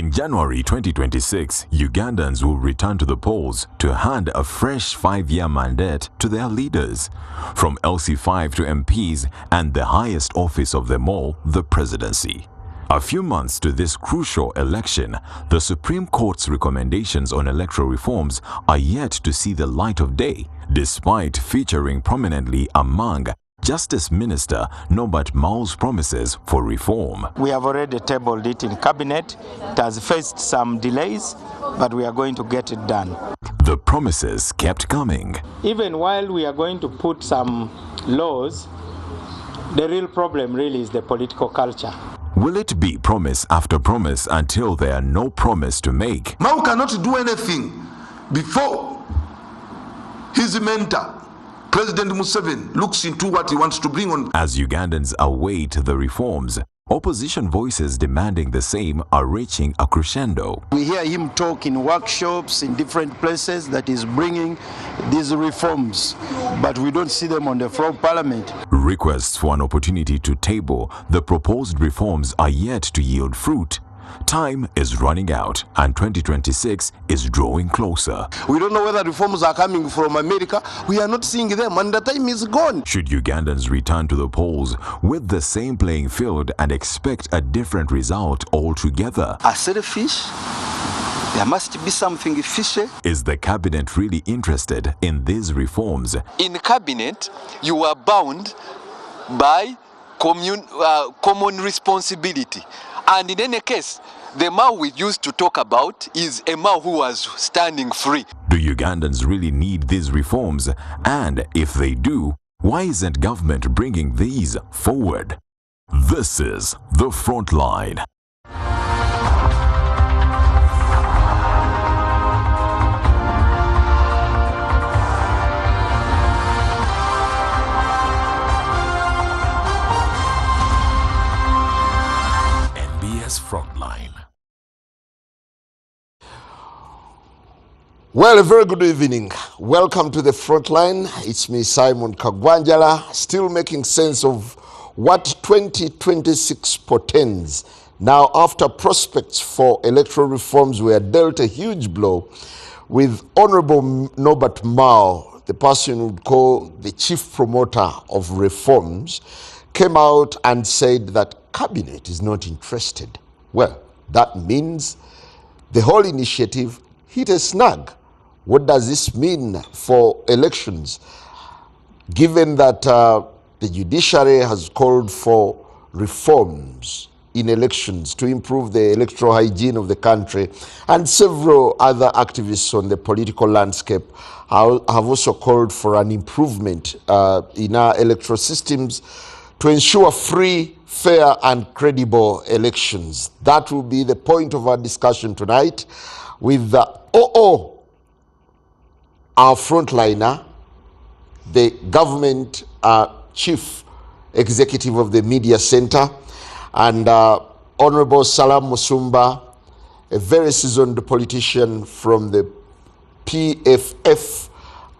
In January 2026, Ugandans will return to the polls to hand a fresh 5-year mandate to their leaders, from LC5 to MPs and the highest office of them all, the presidency. A few months to this crucial election, the Supreme Court's recommendations on electoral reforms are yet to see the light of day, despite featuring prominently among Justice Minister Norbert Maul's promises for reform. We have already tabled it in cabinet. It has faced some delays, but we are going to get it done. The promises kept coming. Even while we are going to put some laws, the real problem really is the political culture. Will it be promise after promise until there are no promise to make? Mao cannot do anything before his mentor, President Museveni, looks into what he wants to bring on. As Ugandans await the reforms, opposition voices demanding the same are reaching a crescendo. We hear him talk in workshops in different places that is bringing these reforms, but we don't see them on the floor of parliament. Requests for an opportunity to table the proposed reforms are yet to yield fruit. Time is running out and 2026 is drawing closer. We don't know whether reforms are coming from America. We are not seeing them and the time is gone. Should Ugandans return to the polls with the same playing field and expect a different result altogether? A selfish, there must be something fishy. Is the cabinet really interested in these reforms? In cabinet, you are bound by common responsibility. And in any case, the Mao we used to talk about is a Mao who was standing free. Do Ugandans really need these reforms? And if they do, why isn't government bringing these forward? This is the Frontline. Frontline. Well, a very good evening. Welcome to the Frontline. It's me, Simon Kagwanjala, still making sense of what 2026 portends. Now, after prospects for electoral reforms were dealt a huge blow with Honorable Norbert Mao, the person who would call the chief promoter of reforms, came out and said that cabinet is not interested. Well, that means the whole initiative hit a snag. What does this mean for elections? Given that the judiciary has called for reforms in elections to improve the electoral hygiene of the country, and several other activists on the political landscape have also called for an improvement in our electoral systems to ensure free, fair and credible elections. That will be the point of our discussion tonight with our frontliner, the government chief executive of the media center, and Honorable Salam Musumba, a very seasoned politician from the PFF,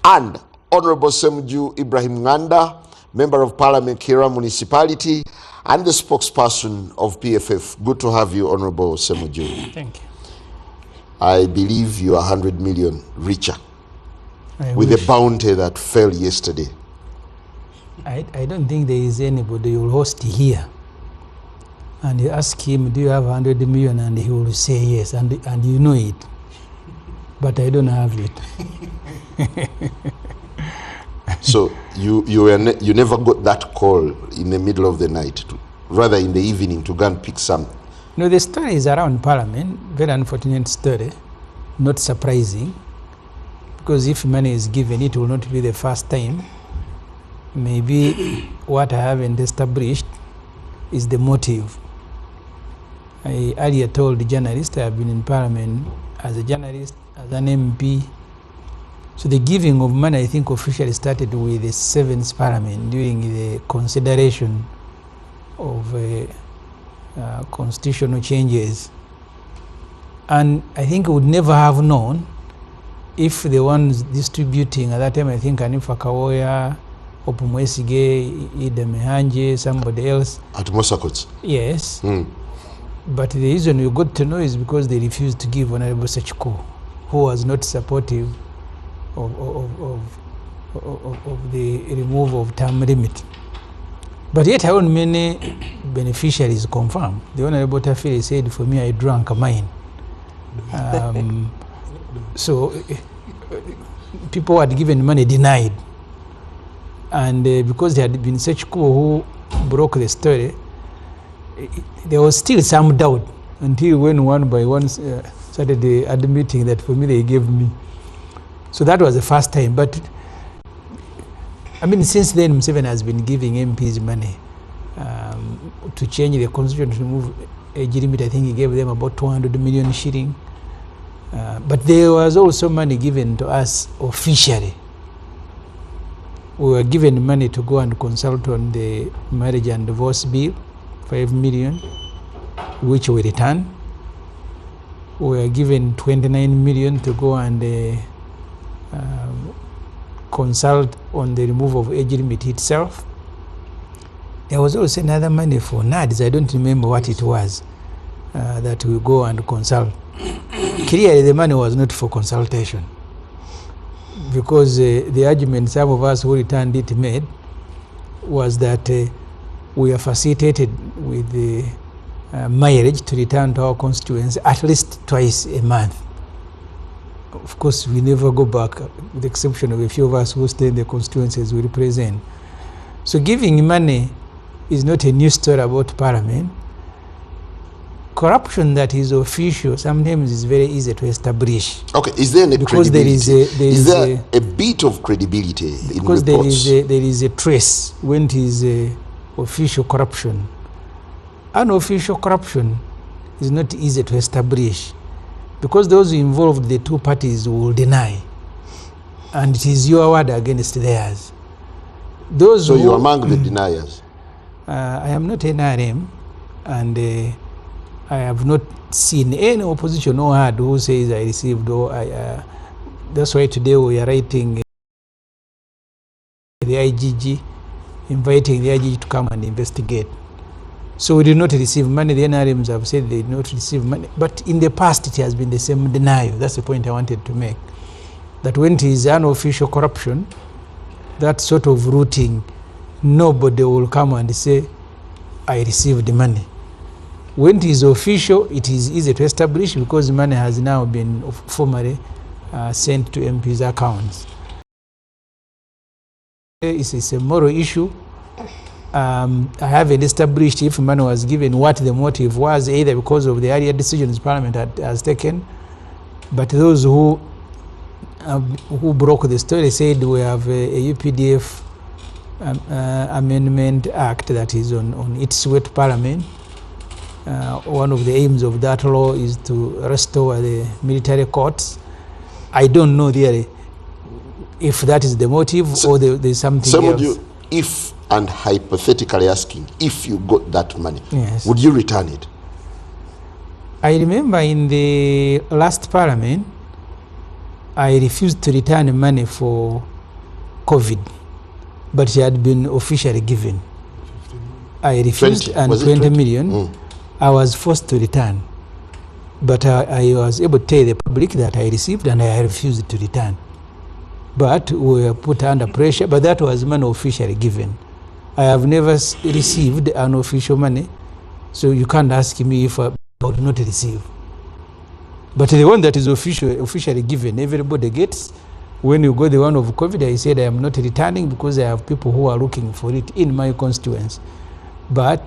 and Honorable Semuju Ibrahim Nganda, Member of Parliament, Kira Municipality, and the spokesperson of PFF. Good to have you, Honorable Semuju. Thank you. I believe you are 100 million richer with wish. the bounty that fell yesterday. I don't think there is anybody who will host here. And you ask him, do you have 100 million? And he will say yes, and you know it. But I don't have it. So you never got that call in the middle of the night, rather in the evening, to go and pick some? No, the story is around Parliament. Very unfortunate story. Not surprising. Because if money is given, it will not be the first time. Maybe what I haven't established is the motive. I earlier told the journalist I have been in Parliament as a journalist, as an MP. So the giving of money, I think, officially started with the 7th Parliament during the consideration of constitutional changes. And I think we would never have known if the ones distributing at that time, I think Anifa Kawoya, Opumwesige, Ida Mehanje, somebody else. At Mosakot? Yes. But the reason we got to know is because they refused to give Honorable Sechiko, who was not supportive of the removal of term limit. But yet how many beneficiaries confirmed. The Honorable Tafiri said, for me, I drank mine. So people had given money denied. And because there had been Sechiko who broke the story, there was still some doubt until when one by one started admitting that for me they gave me. So that was the first time. But I mean, since then, Museveni has been giving MPs money to change the constitution, to remove age limit. I think he gave them about 200 million shilling. But there was also money given to us officially. We were given money to go and consult on the marriage and divorce bill, 5 million, which we returned. We were given 29 million to go and consult on the removal of age limit itself. There was also another money for NADS. I don't remember what it was, that we go and consult. Clearly the money was not for consultation, because the argument some of us who returned it made was that we are facilitated with the mileage to return to our constituents at least twice a month. Of course, we never go back, with the exception of a few of us who stay in the constituencies we represent. So giving money is not a new story about Parliament. Corruption that is official sometimes is very easy to establish. Okay, is there any because credibility? Is there a bit of credibility in because reports? there is a trace when it is official corruption. Unofficial corruption is not easy to establish, because those involved, the two parties, will deny, and it is your word against theirs. Those so you're among the deniers? I am not NRM, and I have not seen any opposition or heard who says I received, or that's why today we are writing the IGG, inviting the IGG to come and investigate. So we did not receive money. The NRMs have said they did not receive money. But in the past, it has been the same denial. That's the point I wanted to make. That when it is unofficial corruption, that sort of routing, nobody will come and say, I received the money. When it is official, it is easy to establish, because the money has now been formally sent to MPs' accounts. It's a moral issue. I haven't established if money was given, what the motive was, either because of the earlier decisions Parliament has taken. But those who broke the story said we have a UPDF Amendment Act that is on its way to Parliament. One of the aims of that law is to restore the military courts. I don't know really if that is the motive, or there's something else. You, if, and hypothetically asking, if you got that money, yes, would you return it? I remember in the last Parliament, I refused to return money for COVID, but it had been officially given. I refused, 20. and Was it 20 20? million. I was forced to return, but I was able to tell the public that I received and I refused to return. But we were put under pressure, but that was money officially given. I have never received unofficial money, so you can't ask me if I would not receive. But the one that is officially given, everybody gets. When you go the one of COVID, I said I am not returning because I have people who are looking for it in my constituents. But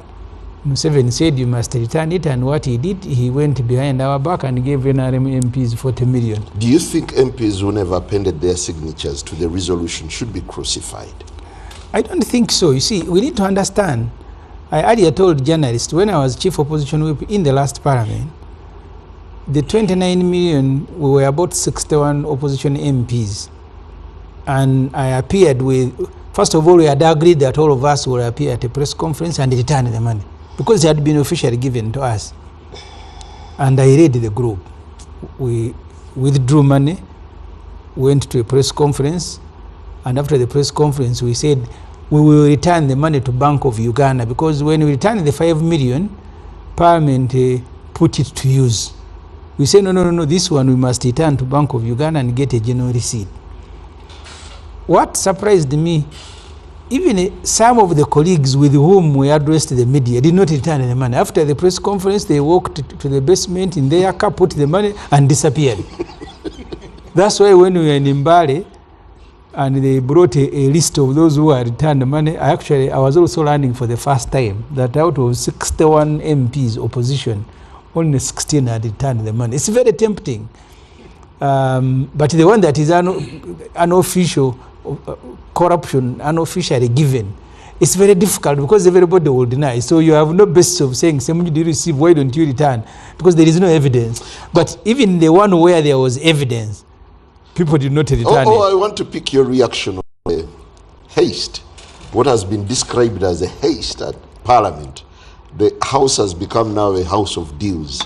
Museveni said you must return it, and what he did, he went behind our back and gave NRM MPs 40 million. Do you think MPs who never appended their signatures to the resolution should be crucified? I don't think so. You see, we need to understand. I earlier told journalists when I was chief opposition whip in the last Parliament, the 29 million, we were about 61 opposition MPs. And I appeared with, first of all, we had agreed that all of us would appear at a press conference and return the money, because it had been officially given to us. And I read the group. We withdrew money, went to a press conference, and after the press conference we said we will return the money to Bank of Uganda, because when we returned the 5 million, Parliament put it to use. We say, no, this one we must return to Bank of Uganda and get a general receipt. What surprised me, even some of the colleagues with whom we addressed the media did not return the money. After the press conference, they walked to the basement in their car, put the money, and disappeared. That's why when we were in Mbale, and they brought a list of those who had returned the money, I was also learning for the first time that out of 61 MPs opposition, only 16 had returned the money. It's very tempting. But the one that is unofficial corruption, unofficially given, it's very difficult because everybody will deny. So you have no basis of saying, Semunju, did you receive, why don't you return? Because there is no evidence. But even the one where there was evidence, people did not return it. I want to pick your reaction on the haste. What has been described as a haste at Parliament. The House has become now a house of deals.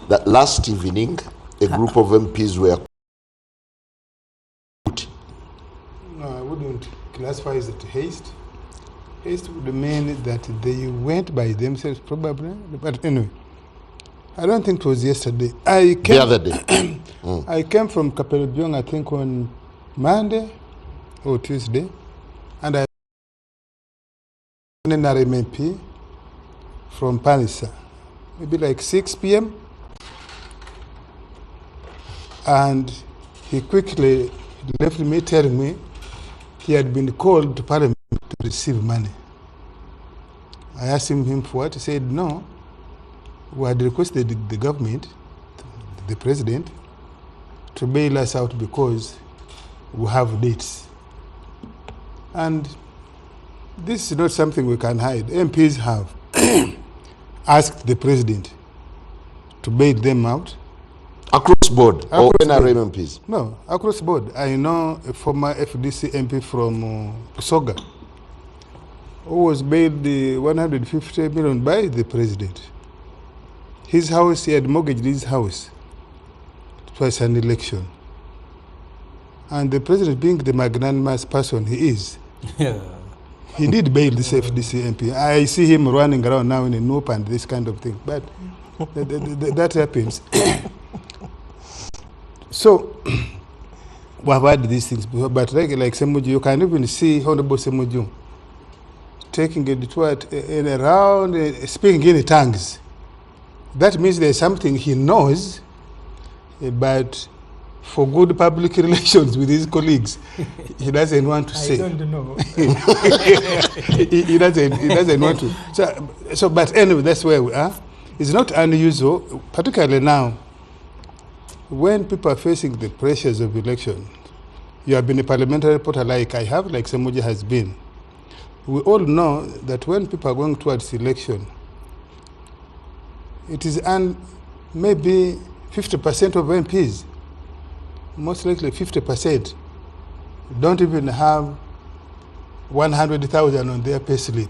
That last evening, a group of MPs were... No, I wouldn't classify it as haste. Haste would mean that they went by themselves, probably. But anyway, I don't think it was yesterday. The other day. I came from Kapelbyong, I think, on Monday or Tuesday, and I an MP from Panisa, maybe like 6 p.m. And he quickly left me telling me he had been called to Parliament to receive money. I asked him for what. He said, no, we had requested the government, the president, to bail us out because we have dates. And this is not something we can hide. MPs have asked the president to bail them out. Across board, or NRM MPs? No, across board. I know a former FDC MP from Soga who was bailed 150 million by the president. His house, he had mortgaged his house. It was an election. And the president, being the magnanimous person he is, he did bail this FDC MP. I see him running around now in a nope and this kind of thing. But that happens. So, we have had these things before, but like Semunju, you can even see Honorable Semunju taking a detour in around, speaking in tongues. That means there's something he knows, but for good public relations with his colleagues, he doesn't want to say. I don't know. he doesn't want to. So, but anyway, that's where we are. It's not unusual, particularly now, when people are facing the pressures of election. You have been a parliamentary reporter like I have, like Semunju has been. We all know that when people are going towards election, it is maybe 50% of MPs, most likely 50%, don't even have 100,000 on their pay slip.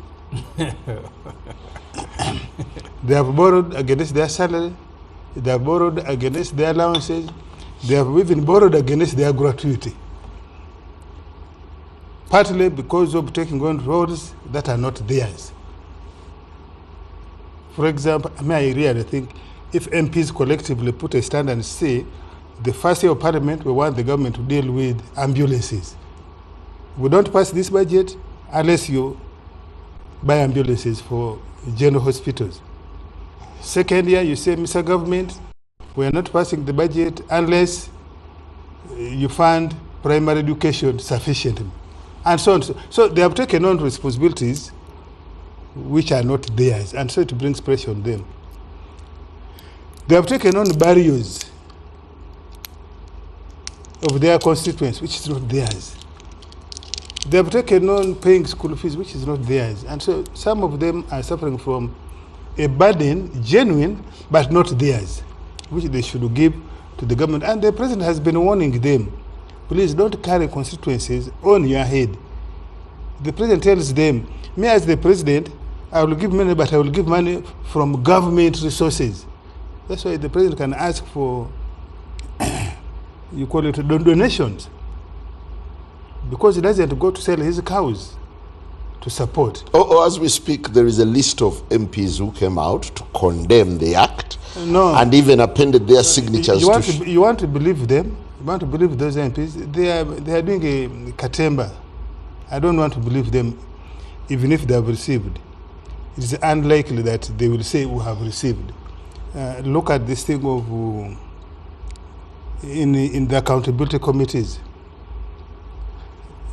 They have borrowed against their salary, they have borrowed against their allowances, they have even borrowed against their gratuity. Partly because of taking on roles that are not theirs. For example, I really think if MPs collectively put a stand and say, the first year of Parliament, we want the government to deal with ambulances. We don't pass this budget unless you buy ambulances for general hospitals. Second year, you say, Mr. Government, we are not passing the budget unless you fund primary education sufficiently. And so on. So they have taken on responsibilities which are not theirs, and so it brings pressure on them. They have taken on barriers of their constituents, which is not theirs. They have taken on paying school fees, which is not theirs. And so some of them are suffering from a burden, genuine, but not theirs, which they should give to the government. And the president has been warning them, please don't carry constituencies on your head. The president tells them, me as the president, I will give money, but I will give money from government resources. That's why the president can ask for, you call it donations, because he doesn't go to sell his cows. to support. As we speak, there is a list of MPs who came out to condemn the act and even appended their signatures. You want to believe them? You want to believe those MPs? They are doing a katemba. I don't want to believe them, even if they have received. It is unlikely that they will say we have received. Look at this thing of in the accountability committees.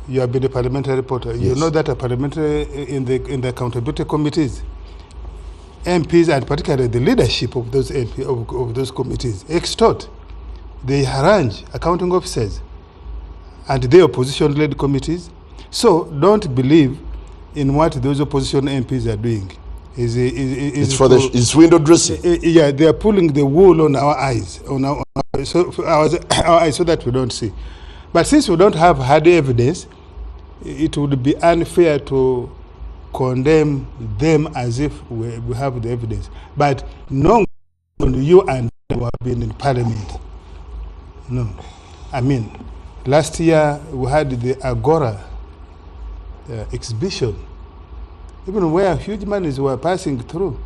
You have been a parliamentary reporter. Yes. You know that a parliamentary in the accountability committees, MPs and particularly the leadership of those of those committees extort, they harangue accounting officers and the opposition-led committees. So don't believe in what those opposition MPs are doing. It's window dressing. Yeah, they are pulling the wool on our eyes, our eyes, so that we don't see. But since we don't have hard evidence, it would be unfair to condemn them as if we have the evidence. But no, you and I have been in Parliament. No. I mean, last year we had the Agora exhibition, even where huge monies were passing through.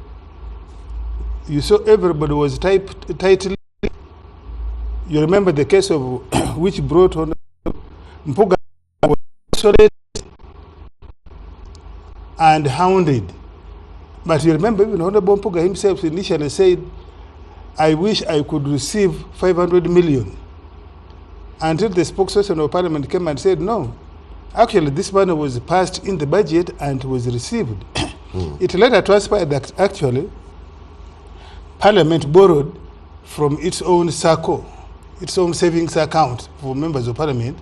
You saw everybody was tightly. You remember the case of which brought on Mpuga was isolated and hounded. But you remember even Honorable Mpuga himself initially said, I wish I could receive 500 million. Until the spokesperson of Parliament came and said, no. Actually, this money was passed in the budget and was received. It later transpired that actually Parliament borrowed from its own SACCO, its own savings account for members of Parliament,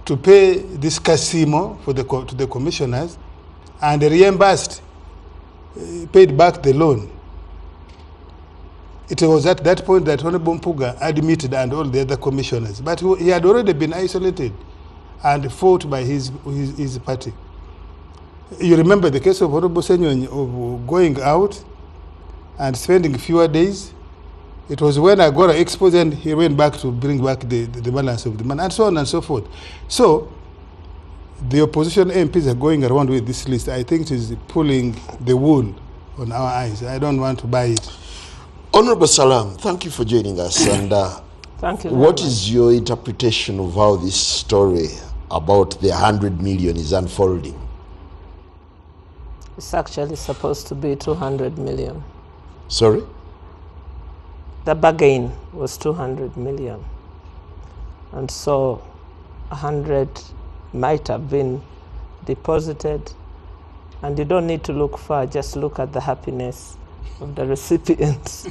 to pay this casino to the commissioners, and reimbursed, paid back the loan. It was at that point that Honorable Mpuga admitted, and all the other commissioners, but he had already been isolated and fought by his party. You remember the case of Honorable Senyonyi of going out and spending fewer days. It was when Agora exposed and he went back to bring back the balance of the money, and so on and so forth. So the opposition MPs are going around with this list. I think it is pulling the wool on our eyes. I don't want to buy it. Honorable Salam, thank you for joining us. And thank you. What is your interpretation of how this story about the 100 million is unfolding? It's actually supposed to be 200 million. Sorry? The bargain was 200 million. And so 100 might have been deposited. And you don't need to look far, just look at the happiness of the recipients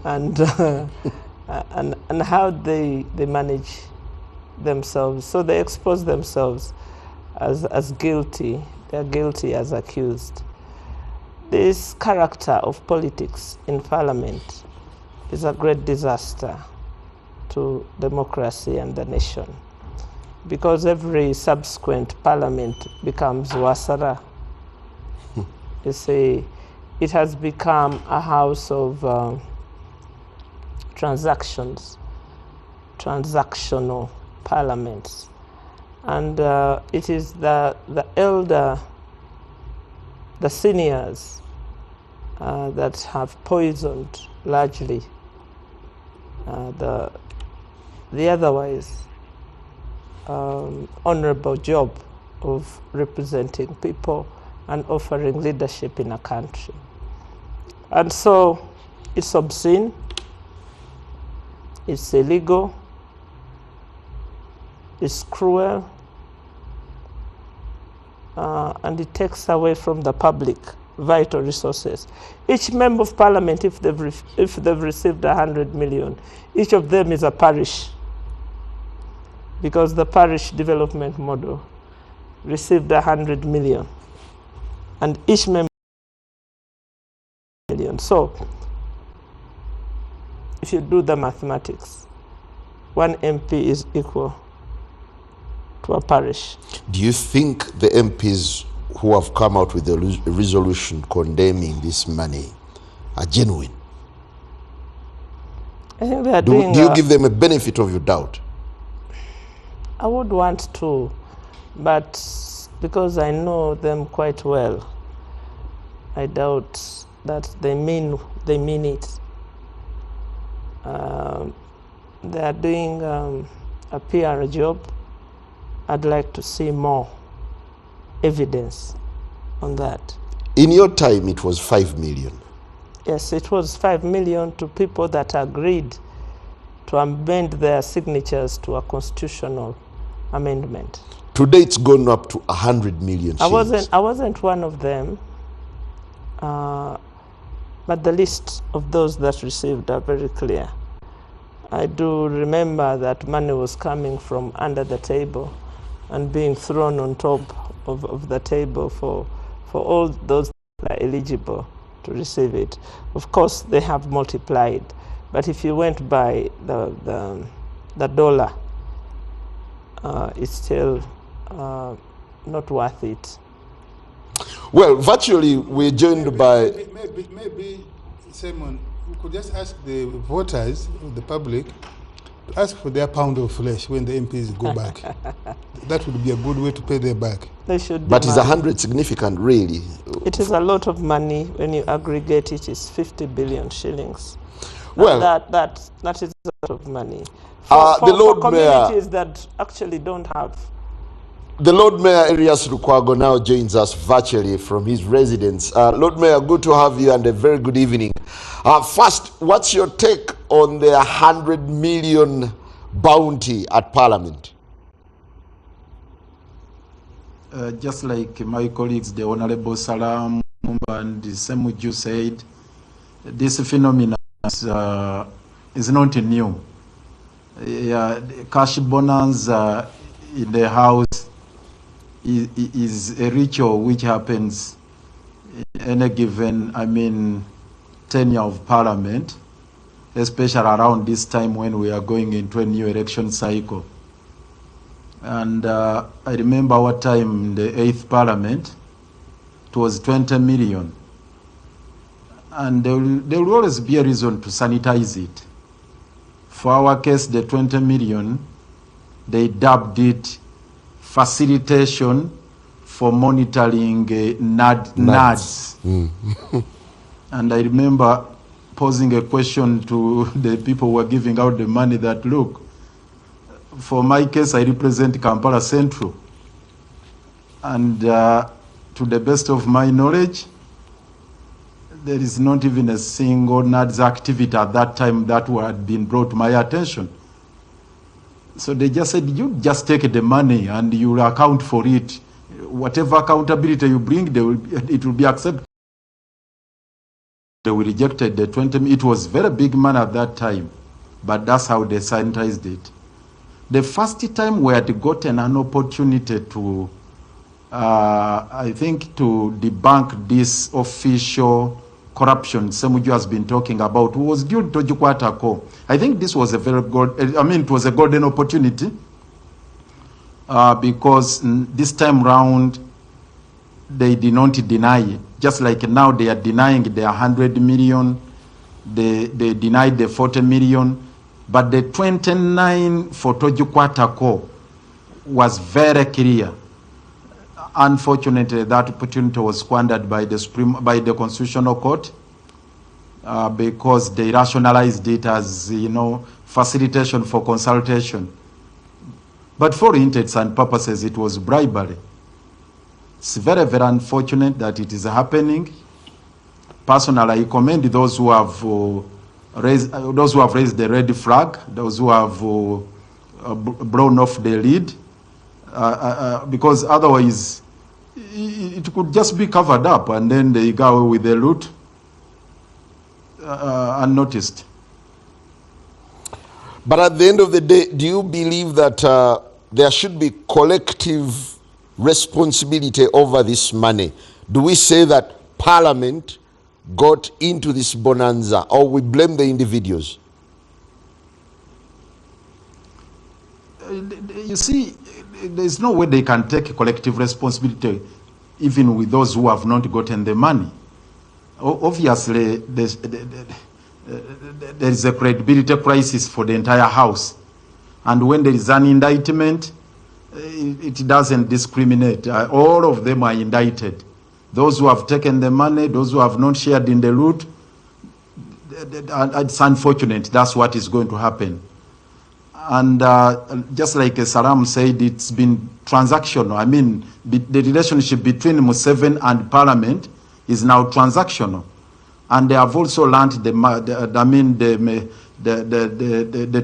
and how they manage themselves. So they expose themselves as guilty. They're guilty as accused. This character of politics in Parliament is a great disaster to democracy and the nation, because every subsequent Parliament becomes wasara. You see, it has become a house of transactions, transactional parliaments. And it is the elder, the seniors that have poisoned largely the otherwise honorable job of representing people and offering leadership in a country. And so it's obscene, it's illegal, it's cruel, and it takes away from the public vital resources. Each member of Parliament, if they've received 100 million, each of them is a parish, because the parish development model received 100 million, and each member million. So if you do the mathematics, one MP is equal to a parish. Do you think the MPs who have come out with a resolution condemning this money are genuine? I think they are doing. Do you give them a benefit of your doubt? I would want to, but because I know them quite well, I doubt that they mean it. They are doing a PR job. I'd like to see more evidence on that. In your time, it was 5 million. Yes, it was 5 million to people that agreed to amend their signatures to a constitutional amendment. Today, it's gone up to 100 million shillings. I wasn't one of them, but the list of those that received are very clear. I do remember that money was coming from under the table and being thrown on top of the table for all those that are eligible to receive it. Of course, they have multiplied, but if you went by the dollar, it's still not worth it. Well, virtually, we're joined by... Maybe, Simon, we could just ask the voters, the public, to ask for their pound of flesh when the MPs go back. That would be a good way to pay their back. They should. But is 100 significant, really? It is a lot of money. When you aggregate it, it's 50 billion shillings. Well, that is a lot of money. For communities that actually don't have. The Lord Mayor Erias Lukwago now joins us virtually from his residence. Lord Mayor, good to have you and a very good evening. First, what's your take on the 100 million bounty at Parliament? Just like my colleagues, the Honorable Salam and Semuju said, this phenomenon is not new. Cash bonanza in the House is a ritual which happens in any given, tenure of Parliament, especially around this time when we are going into a new election cycle. And I remember our time in the 8th Parliament, it was 20 million. And there will always be a reason to sanitize it. For our case, the 20 million, they dubbed it facilitation for monitoring NADs. And I remember posing a question to the people who were giving out the money that, look, for my case, I represent Kampala Central. And to the best of my knowledge, there is not even a single NADS activity at that time that had been brought to my attention. So they just said, you just take the money and you will account for it. Whatever accountability you bring, it will be accepted. They rejected the 20. It was very big money at that time, but that's how they sanitized it. The first time we had gotten an opportunity to, I think, to debunk this official corruption Semuju has been talking about was due to Jukwatako. I think this was a very good, it was a golden opportunity because this time round they did not deny it. Just like now they are denying the 100 million, they denied the 40 million, but the 29 for Tojukwatako was very clear. Unfortunately, that opportunity was squandered by the Constitutional Court because they rationalized it as, facilitation for consultation. But for intents and purposes, it was bribery. It's very, very unfortunate that it is happening. Personally, I commend those who have raised the red flag, those who have blown off the lead, because otherwise it could just be covered up and then they go away with the loot unnoticed. But at the end of the day, do you believe that there should be collective responsibility over this money? Do we say that Parliament got into this bonanza, or we blame the individuals? You see, there's no way they can take collective responsibility even with those who have not gotten the money. Obviously, there is a credibility crisis for the entire House. And when there is an indictment, it doesn't discriminate. All of them are indicted. Those who have taken the money, those who have not shared in the loot, it's unfortunate. That's what is going to happen. And just like Salam said, it's been transactional. I mean, the relationship between Museveni and Parliament is now transactional. And they have also learned the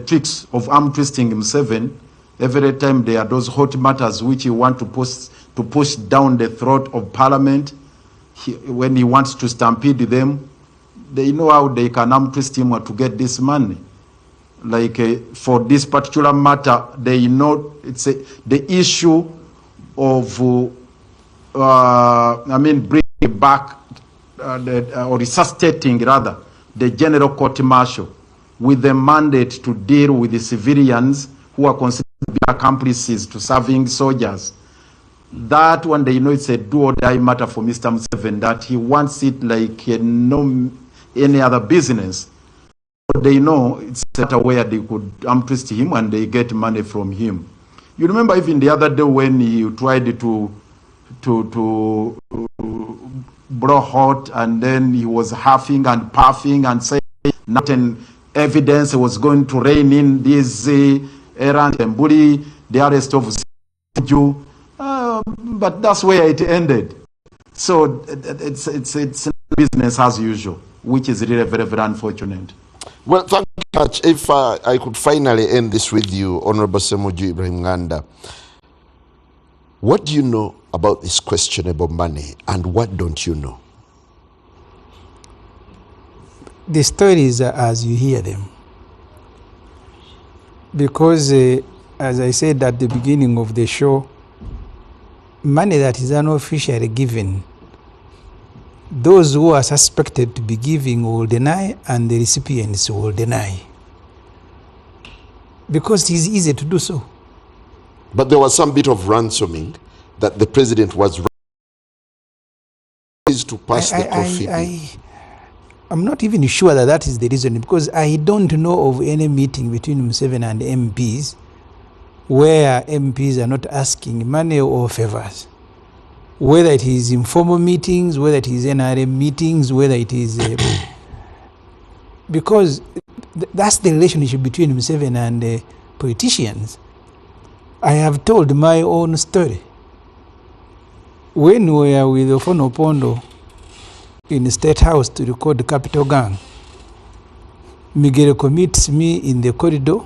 tricks of arm twisting Museveni. Every time there are those hot matters which you want to push down the throat of Parliament, when he wants to stampede them, they know how they can arm twist him to get this money. Like for this particular matter, they know it's the issue of, bringing back or resuscitating rather the General Court Martial with the mandate to deal with the civilians who are considered to be accomplices to serving soldiers. That one, they know it's a do or die matter for Mr. Museveni, that he wants it like no any other business. They know it's a matter where they could twist him and they get money from him. You remember even the other day when he tried to blow hot, and then he was huffing and puffing and saying nothing evidence was going to rein in this errand and bully the arrest of you. But that's where it ended. So it's business as usual, which is really very, very unfortunate. Well, thank you very much. If I could finally end this with you, Honorable Semuju Ibrahim Nganda, what do you know about this questionable money, and what don't you know? The stories are as you hear them. Because, as I said at the beginning of the show, money that is unofficially given, those who are suspected to be giving will deny, and the recipients will deny. Because it is easy to do so. But there was some bit of ransoming that the president was raised to pass the coffee. I'm not even sure that that is the reason, because I don't know of any meeting between Museveni and MPs where MPs are not asking money or favors. Whether it is informal meetings, whether it is NRM meetings, whether it is... because that's the relationship between Museveni and politicians. I have told my own story. When we were with Ofono Opondo in the State House to record the Capital Gang, Miguel meets me in the corridor.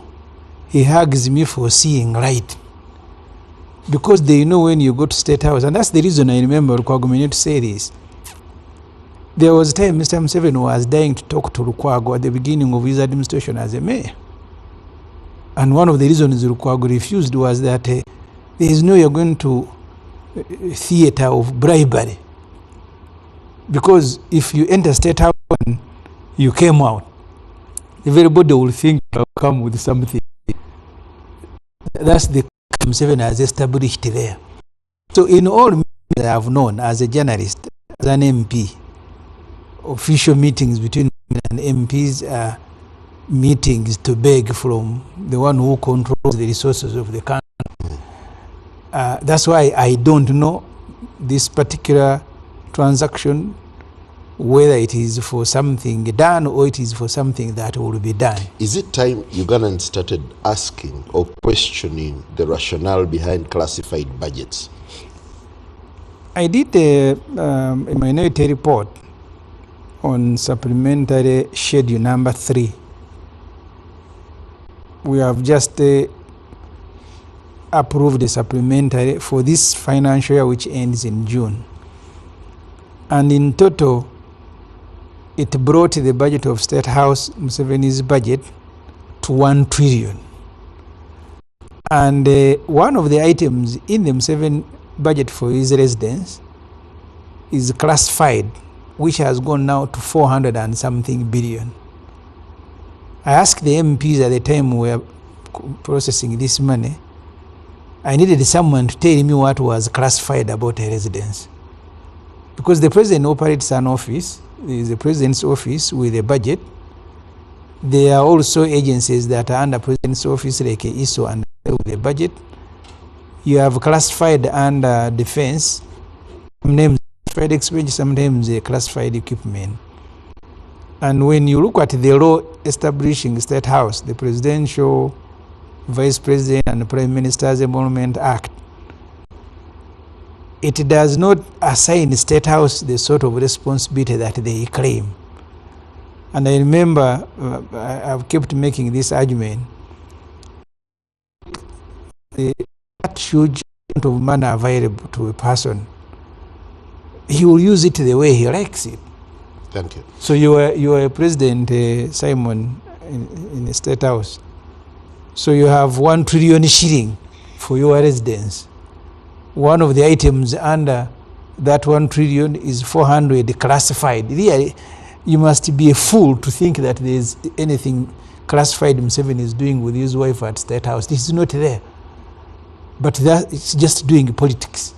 He hugs me for seeing right. Because they know when you go to State House, and that's the reason I remember Lukwago to say this. There was a time Mr. Museveni was dying to talk to Lukwago at the beginning of his administration as a mayor. And one of the reasons Lukwago refused was that there is no you're going to theater of bribery. Because if you enter State House and you came out, everybody will think you'll come with something. That's the Museveni has established there. So in all meetings I have known as a journalist, as an MP, official meetings between and MPs are meetings to beg from the one who controls the resources of the country. That's why I don't know this particular transaction, whether it is for something done or it is for something that will be done. Is it time Ugandans started asking or questioning the rationale behind classified budgets? I did a minority report on supplementary schedule number 3. We have just approved the supplementary for this financial year, which ends in June. And in total, it brought the budget of State House, Museveni's budget, to 1 trillion. And one of the items in the Museveni budget for his residence is classified, which has gone now to 400 and something billion. I asked the MPs at the time we were processing this money, I needed someone to tell me what was classified about a residence. Because the president operates an office, is the president's office with a budget. There are also agencies that are under president's office like ISO and with a budget. you have classified under defense, sometimes classified expenditure, sometimes classified equipment. And when you look at the law establishing State House, the Presidential, Vice President and Prime Minister's Emolument Act, it does not assign the State House the sort of responsibility that they claim. And I remember I've kept making this argument. That huge amount of money available to a person, he will use it the way he likes it. Thank you. So you are a president, Simon, in the State House. So you have 1 trillion shilling for your residence. One of the items under that 1 trillion is 400 classified. Really, you must be a fool to think that there is anything classified Museveni is doing with his wife at State House. This is not there. But that it's just doing politics.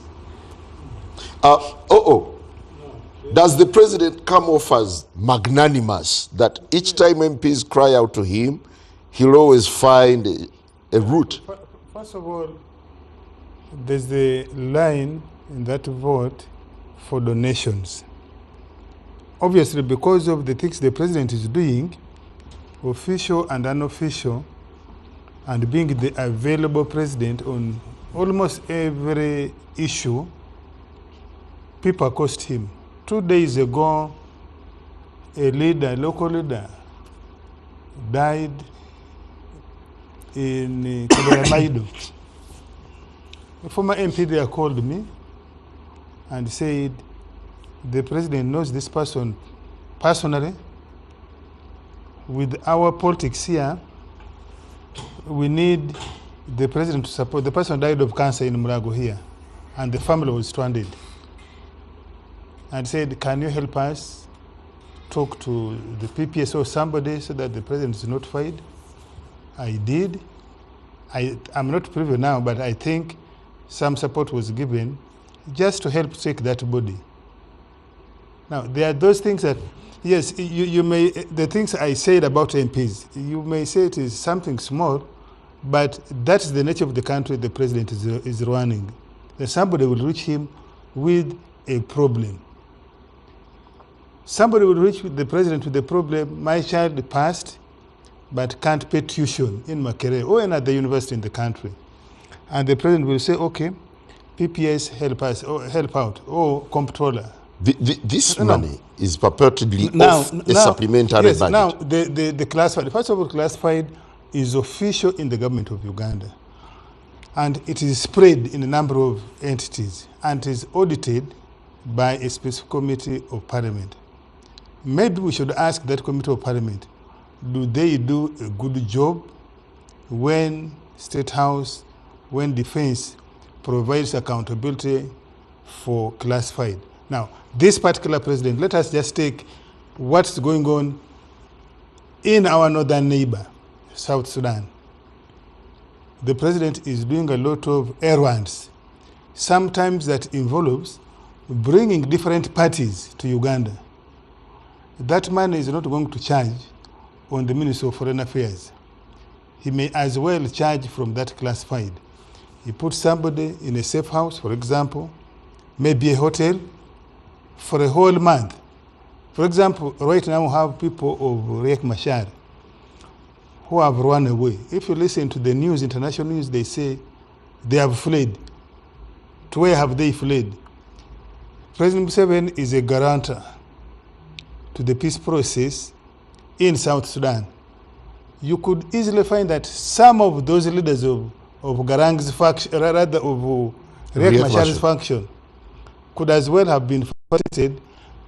Does the president come off as magnanimous, that each time MPs cry out to him, he'll always find a route? First of all, there's the line in that vote for donations. Obviously, because of the things the president is doing, official and unofficial, and being the available president on almost every issue, people accost him. 2 days ago, a local leader, died in Kabaramaido. A former MP there called me and said, the president knows this person personally. With our politics here, we need the president to support. The person died of cancer in Murago here, and the family was stranded. And said, can you help us talk to the PPS or somebody so that the president is notified? I did. I'm not privy now, but I think some support was given just to help take that body. Now, there are those things that, yes, you may, the things I said about MPs, you may say it is something small, but that's the nature of the country the president is running. That somebody will reach him with a problem. Somebody will reach the president with the problem, my child passed, but can't pay tuition in Makerere or another university in the country. And the president will say, okay, PPS help us, or help out, or comptroller. This money is purportedly off a supplementary budget. Now, the classified, first of all, classified is official in the government of Uganda. And it is spread in a number of entities and is audited by a specific committee of parliament. Maybe we should ask that committee of parliament, do they do a good job when State House, when defense provides accountability for classified? Now, this particular president, let us just take what's going on in our northern neighbor, South Sudan. The president is doing a lot of errands. Sometimes that involves bringing different parties to Uganda. That money is not going to charge on the Ministry of Foreign Affairs. He may as well charge from that classified. He puts somebody in a safe house, for example, maybe a hotel, for a whole month. For example, right now we have people of Riek Machar who have run away. If you listen to the news, international news, they say they have fled. To where have they fled? President Museveni is a guarantor to the peace process in South Sudan. You could easily find that some of those leaders of Garang's faction, rather of Riek Machar's faction, could as well have been facilitated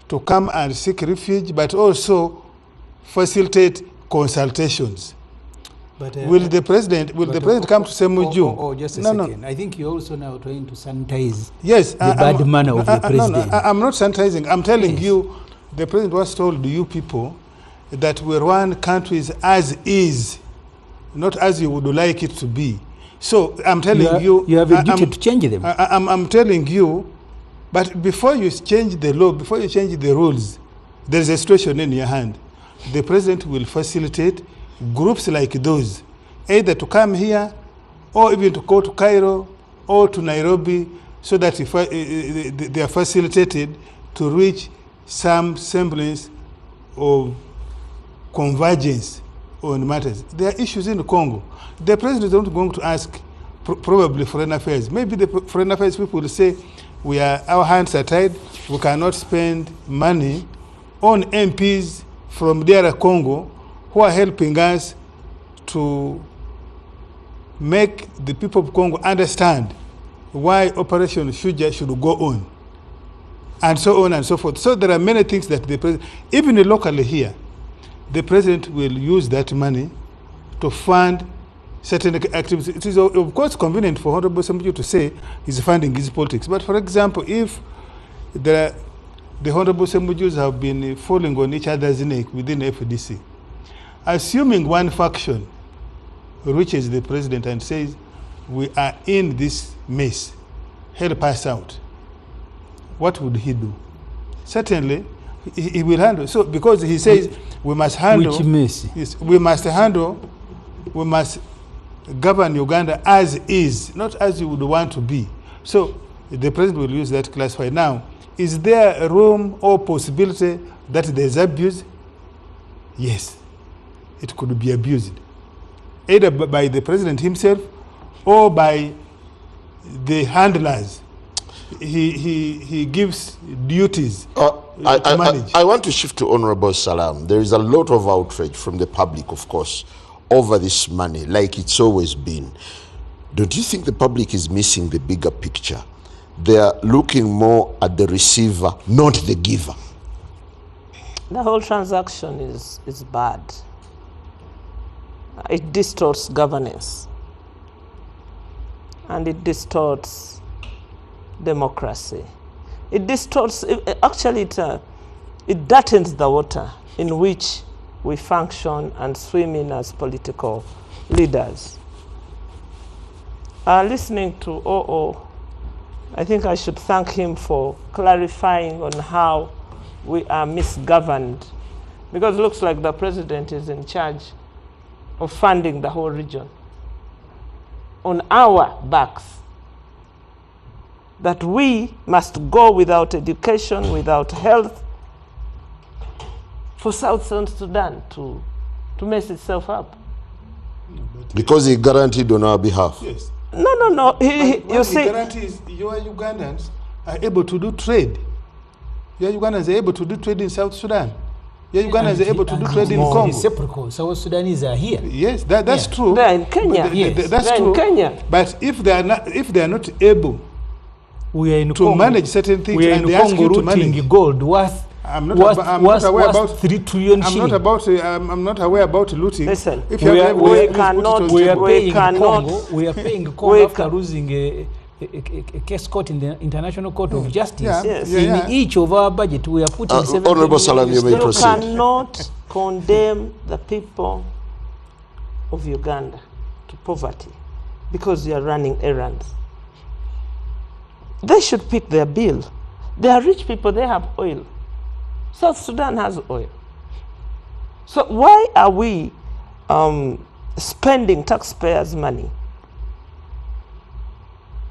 to come and seek refuge, but also facilitate consultations. But, will the president come to Semuju? Oh, just a second. I think you're also now trying to sanitize the bad manner of the president. I'm not sanitizing. I'm telling you, the president once told you people that we run countries as is, not as you would like it to be. So I'm telling you, you have a duty to change them. I'm telling you, but before you change the law, before you change the rules, there's a situation in your hand. The president will facilitate groups like those, either to come here, or even to go to Cairo, or to Nairobi so that they are facilitated to reach some semblance of convergence on matters. There are issues in Congo. The president is not going to ask probably foreign affairs. Maybe the foreign affairs people will say, our hands are tied, we cannot spend money on MPs from DR Congo who are helping us to make the people of Congo understand why Operation Shuja should go on, and so on and so forth. So there are many things that the president, even locally here, the president will use that money to fund certain activities. It is of course convenient for Honorable Sembiju to say he's funding his politics. But for example, if the Honorable Sembujus have been falling on each other's neck within FDC, assuming one faction reaches the president and says, we are in this mess, help us out, what would he do? Certainly, he will handle. So because he says we must handle, which mess? Yes, we must govern Uganda as is, not as you would want to be. So the president will use that classifier. Now, is there room or possibility that there's abuse? Yes, it could be abused, either by the president himself or by the handlers. He gives duties to manage. I want to shift to Honorable Salam. There is a lot of outrage from the public, of course, over this money, like it's always been. Don't you think the public is missing the bigger picture? They are looking more at the receiver, not the giver. The whole transaction is bad. It distorts governance. And it distorts democracy. It distorts, actually it darkens the water in which we function and swim in as political leaders. Listening to OO, I think I should thank him for clarifying on how we are misgoverned, because it looks like the president is in charge of funding the whole region on our backs, that we must go without education, without health, for South Sudan to mess itself up. Because he guaranteed on our behalf. Yes. No. You see, guarantees your Ugandans are able to do trade. Your Ugandans are able to do trade in South Sudan. Your Ugandans are able to do trade in Congo. Reciprocal. South Sudanese are here. Yes, that's true. They're in Kenya. That's true. In Kenya. But if they are not able we are in to Congo. manage certain things, we are and in they ask Congo you to manage gold worth. I'm not aware about 3 trillion shillings. I'm not aware about looting. Listen, if we are paying Congo after losing a case court in the International Court of Justice. In each of our budget, we are putting 7 Honorable Salam, you may proceed. You cannot condemn the people of Uganda to poverty because they are running errands. They should pick their bill. They are rich people, they have oil. South Sudan has oil. So why are we spending taxpayers' money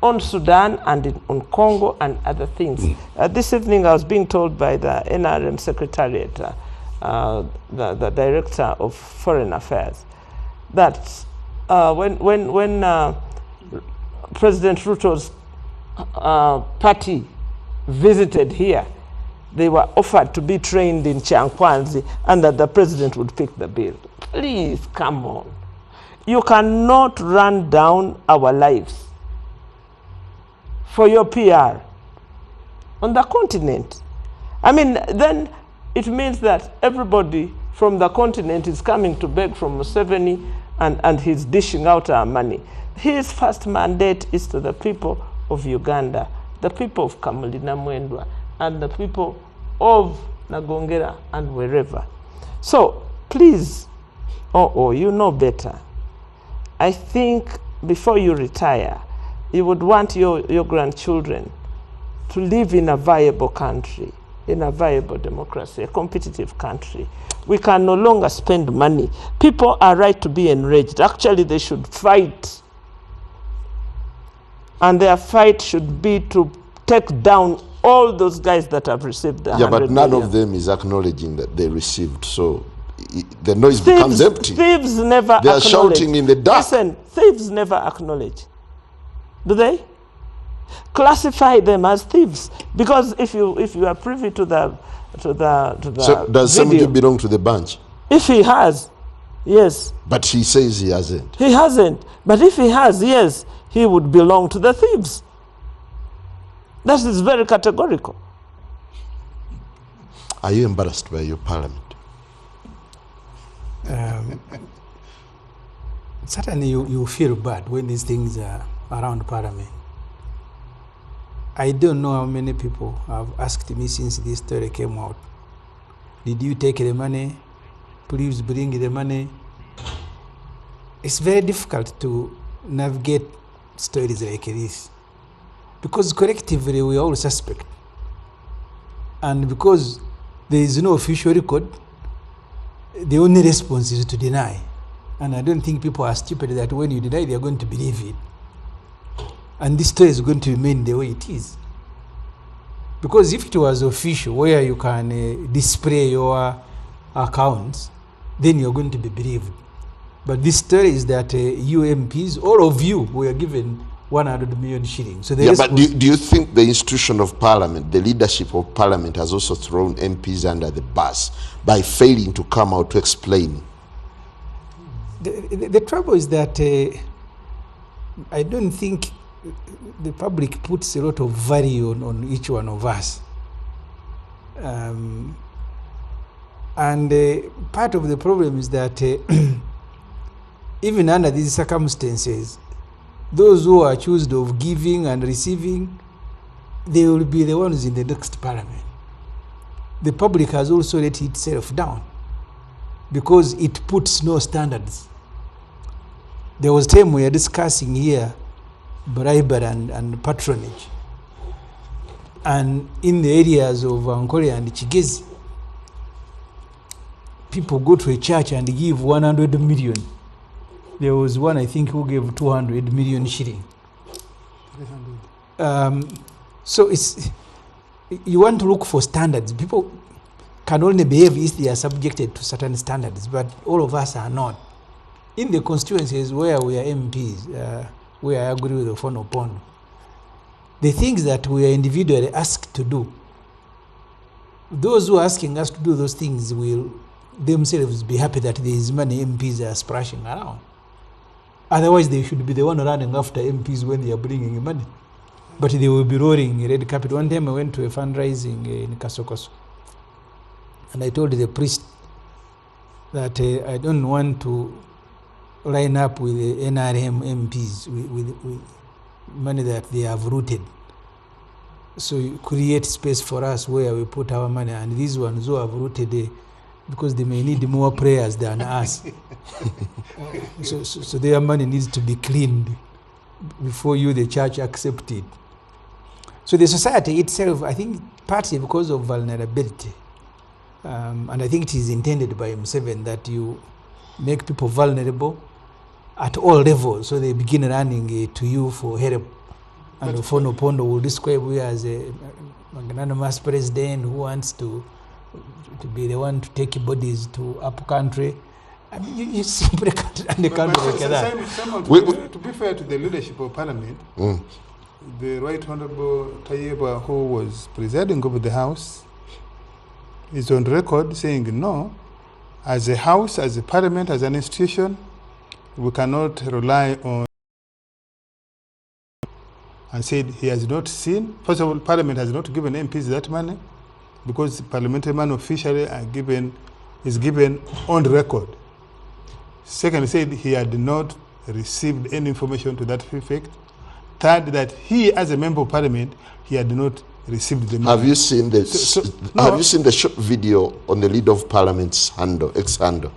on Sudan and on Congo and other things? This evening I was being told by the NRM Secretariat, the Director of Foreign Affairs, that when President Ruto's party visited here, they were offered to be trained in Chankwanzi and that the president would pick the bill. Please, come on. You cannot run down our lives for your PR on the continent. I mean, then it means that everybody from the continent is coming to beg from Museveni and he's dishing out our money. His first mandate is to the people of Uganda, the people of Kamulina Mwendwa, and the people of Nagongera and wherever. So please, you know better. I think before you retire, you would want your grandchildren to live in a viable country, in a viable democracy, a competitive country. We can no longer spend money. People are right to be enraged. Actually, they should fight And their fight should be to take down all those guys that have received the 100 but none million. of them is acknowledging that they received. So the noise becomes empty. Thieves never They are acknowledge. shouting in the dark. Listen, thieves never acknowledge. Do they? Classify them as thieves, because if you are privy to the So does video, Samiji belong to the bunch? if he has, yes. But he says he hasn't. He hasn't. But if he has, yes, he would belong to the thieves. That is very categorical. Are you embarrassed by your parliament? Certainly you feel bad when these things are around parliament. I don't know how many people have asked me since this story came out. Did you take the money? Please bring the money. It's very difficult to navigate stories like this, because collectively we all suspect. And because there is no official record, the only response is to deny. And I don't think people are stupid that when you deny, they are going to believe it. And this story is going to remain the way it is. Because if it was official, where you can display your accounts, then you're going to be believed. But this story is that you MPs, all of you, were given 100 million shillings. So but do you think the institution of parliament, the leadership of parliament, has also thrown MPs under the bus by failing to come out to explain? The trouble is that I don't think the public puts a lot of value on each one of us. And part of the problem is that even under these circumstances, those who are accused of giving and receiving, they will be the ones in the next parliament. The public has also let itself down because it puts no standards. There was a time we were discussing here bribery and patronage. And in the areas of Ankole and Chigezi, people go to a church and give 100 million. There was one, I think, who gave 200 million shilling. 300. So you want to look for standards. People can only behave if they are subjected to certain standards, but all of us are not. In the constituencies where we are MPs, where I agree with Ofono Opondo, the things that we are individually asked to do, those who are asking us to do those things will themselves be happy that there is money MPs are splashing around. Otherwise, they should be the one running after MPs when they are bringing money. But they will be roaring red carpet. One time I went to a fundraising in Kasokoso, and I told the priest that I don't want to line up with the NRM MPs with money that they have rooted. So you create space for us where we put our money, and these ones who have rooted, because they may need more prayers than us. So their money needs to be cleaned before you, the church, accept it. So the society itself, I think, partly because of vulnerability, and I think it is intended by Museveni that you make people vulnerable at all levels, so they begin running to you for help. And Ofono Opondo will describe you as a magnanimous president who wants to be the one to take bodies to up country. I mean, you simply can't run the country like that. To be fair to the leadership of parliament, the Right Honorable Tayeba, who was presiding over the House, is on record saying no, as a House, as a parliament, as an institution, we cannot rely on, and said he has not seen, first of all, parliament has not given MPs that money, because parliamentary money officially is given on record. Second, he said he had not received any information to that effect. Third, that he, as a member of parliament, he had not received the money. Have you seen this? Have you seen the short video on the Leader of Parliament's handle, ex-handle?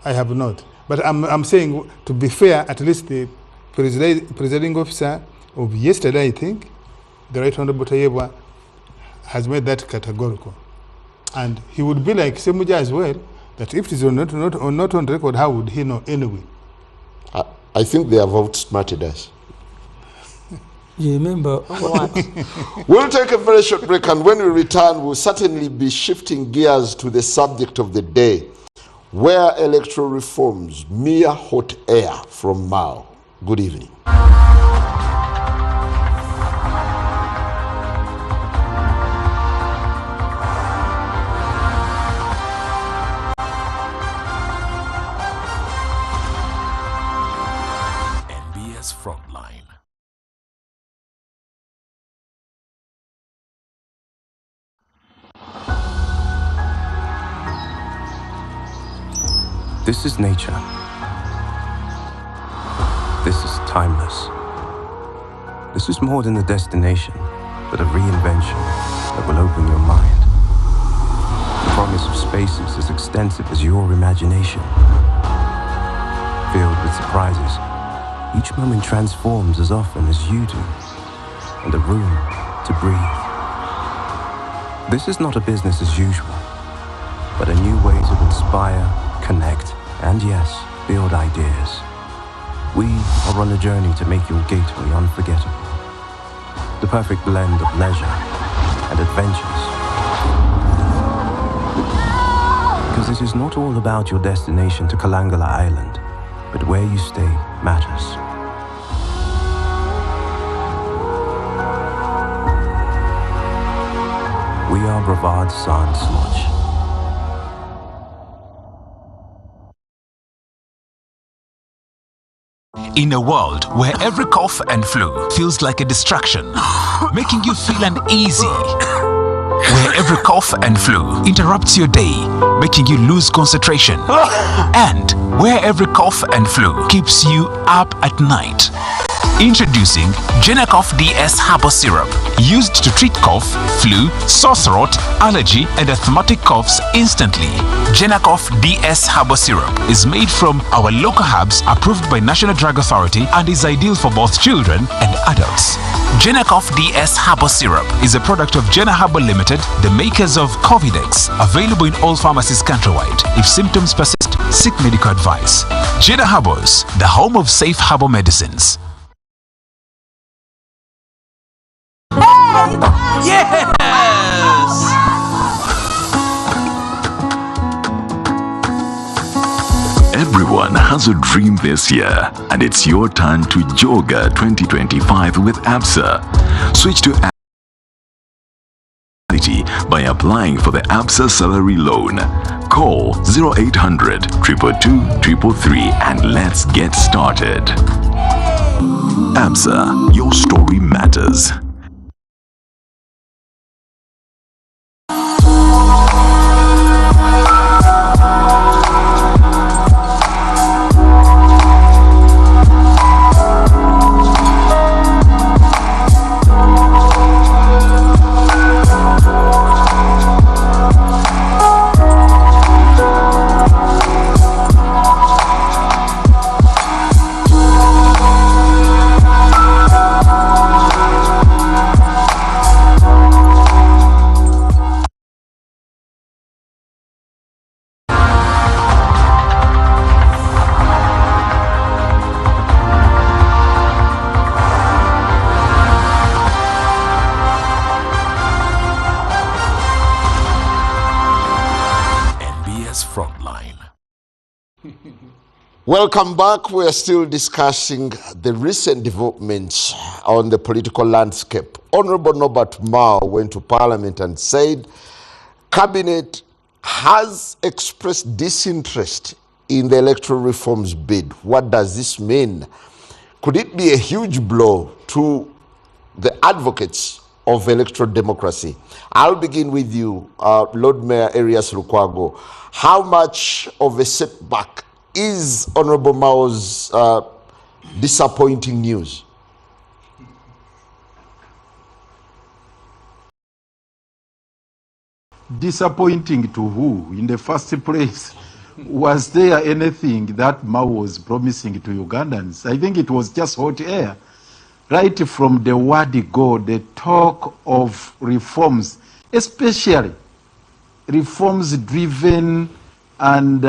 I have not. But I'm saying, to be fair, at least the presiding officer of yesterday, I think, the Right Honorable Tayeba, has made that categorical. And he would be like Semuja as well, that if it is not on record, how would he know anyway? I think they have outsmarted us. You remember what? We'll take a very short break, and when we return, we'll certainly be shifting gears to the subject of the day, where electoral reforms, mere hot air from Mao. Good evening. NBS Frontline. This is nature. This is timeless. This is more than a destination, but a reinvention that will open your mind. The promise of spaces as extensive as your imagination. Filled with surprises, each moment transforms as often as you do, and a room to breathe. This is not a business as usual, but a new way to inspire, connect, and yes, build ideas. We are on a journey to make your gateway unforgettable. The perfect blend of leisure and adventures. Because it is not all about your destination to Kalangala Island, but where you stay matters. We are Brevard Sand Lodge. In a world where every cough and flu feels like a distraction, making you feel uneasy, where every cough and flu interrupts your day, making you lose concentration, and where every cough and flu keeps you up at night. Introducing Genacough DS Herbal Syrup, used to treat cough, flu, sore throat, allergy, and asthmatic coughs instantly. Genacough DS Herbal Syrup is made from our local herbs approved by National Drug Authority and is ideal for both children and adults. Genacough DS Herbal Syrup is a product of Gena Herbal Limited, the makers of Covidex, available in all pharmacies countrywide. If symptoms persist, seek medical advice. Gena Herbals, the home of safe herbal medicines. Yes! Everyone has a dream this year, and it's your turn to Joga 2025 with ABSA. Switch to by applying for the ABSA salary loan. Call 0800 222 333 and let's get started. ABSA, your story matters. Frontline. Welcome back. We are still discussing the recent developments on the political landscape. Honorable Norbert Mao went to Parliament and said Cabinet has expressed disinterest in the electoral reforms bid. What does this mean? Could it be a huge blow to the advocates of electoral democracy? I'll begin with you, Lord Mayor Arias Lukwago. How much of a setback is Honorable Mao's disappointing news? Disappointing to who? In the first place, was there anything that Mao was promising to Ugandans? I think it was just hot air. Right from the word go, the talk of reforms, especially reforms driven and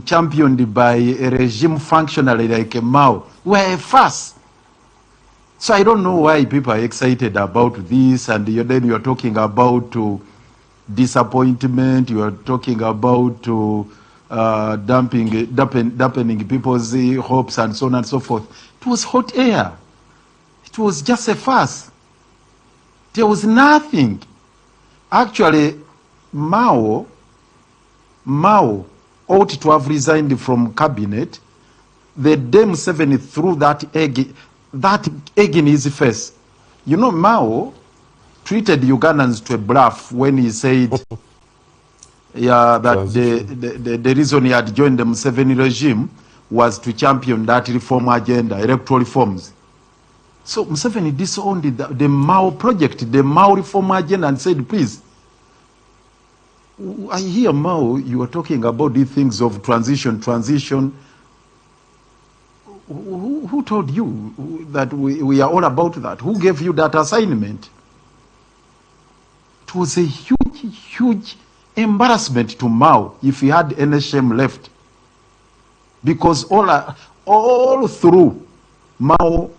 championed by a regime functionary like Mao, were a farce. So I don't know why people are excited about this, and then you're talking about disappointment, you are talking about dampening people's hopes and so on and so forth. It was hot air. It was just a farce. There was nothing. Actually, Mao ought to have resigned from cabinet. The day Museveni threw that egg in his face. You know, Mao treated Ugandans to a bluff when he said that the reason he had joined the Museveni regime was to champion that reform agenda, electoral reforms. So Museveni disowned the Mao project, the Mao reform agenda, and said, please, I hear Mao, you are talking about these things of transition. Who told you that we are all about that? Who gave you that assignment? It was a huge embarrassment to Mao if he had any shame left. Because all through, Mao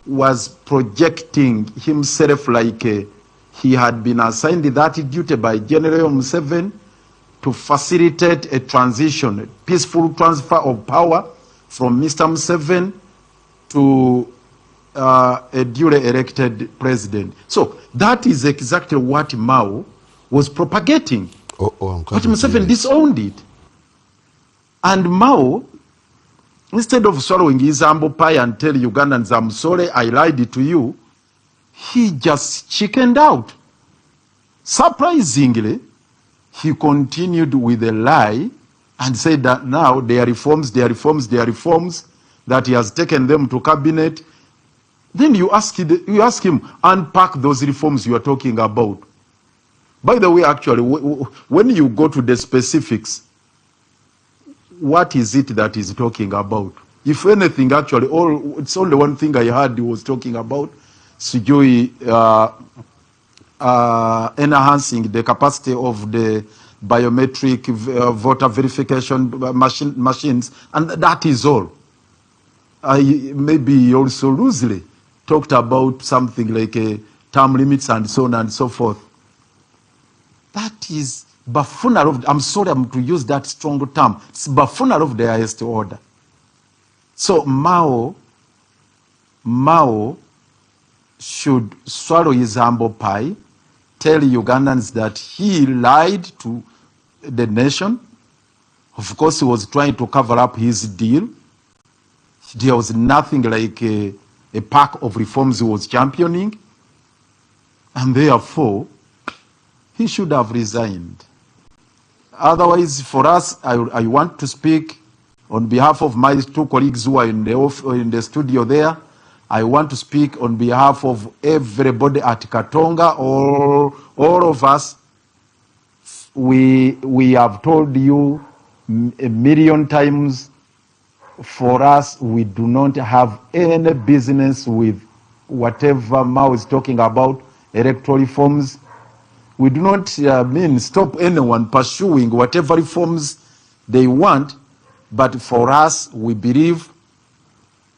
was projecting himself like he had been assigned that duty by General Museveni to facilitate a transition, a peaceful transfer of power from Mr. Museveni to a duly elected president. So that is exactly what Mao was propagating. But Museveni disowned it. And Mao, instead of swallowing his humble pie and tell Ugandans, I'm sorry, I lied to you, he just chickened out. Surprisingly, he continued with a lie and said that now there are reforms, that he has taken them to cabinet. Then you ask him, unpack those reforms you are talking about. By the way, actually, when you go to the specifics, what is it that he's talking about? If anything, actually, it's only one thing I heard he was talking about, Sujui enhancing the capacity of the biometric voter verification machines, and that is all. Maybe also loosely talked about something like term limits and so on and so forth. That is buffoonery I'm sorry to use that strong term. It's buffoonery of the highest order. So Mao should swallow his humble pie, tell Ugandans that he lied to the nation. Of course, he was trying to cover up his deal. There was nothing like a pack of reforms he was championing. And therefore, he should have resigned. Otherwise, for us, I want to speak on behalf of my two colleagues who are in the studio there. I want to speak on behalf of everybody at Katonga, or all of us. We have told you a million times, for us, we do not have any business with whatever Mao is talking about, electoral reforms. We do not stop anyone pursuing whatever reforms they want, but for us, we believe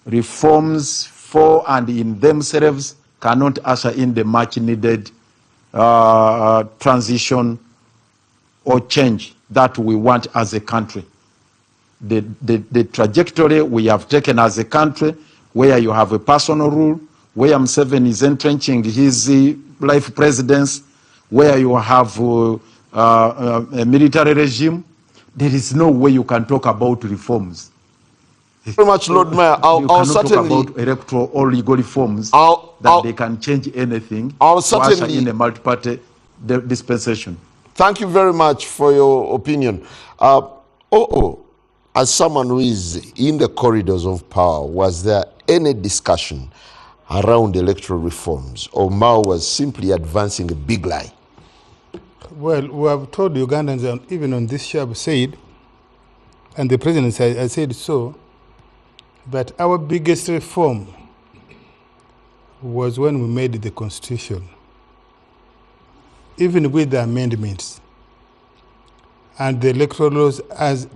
reforms for and in themselves cannot usher in the much needed transition or change that we want as a country. The trajectory we have taken as a country, where you have a personal rule, where Museveni is entrenching his life presidents, where you have a military regime, there is no way you can talk about reforms. Very much, Lord Mayor. I'll certainly talk about electoral or legal reforms they can change anything. I'll certainly in a multi-party dispensation. Thank you very much for your opinion. As someone who is in the corridors of power, was there any discussion around electoral reforms, or Mao was simply advancing a big lie? Well, we have told Ugandans, even on this show, said, and the president said so, that our biggest reform was when we made the constitution, even with the amendments and the electoral laws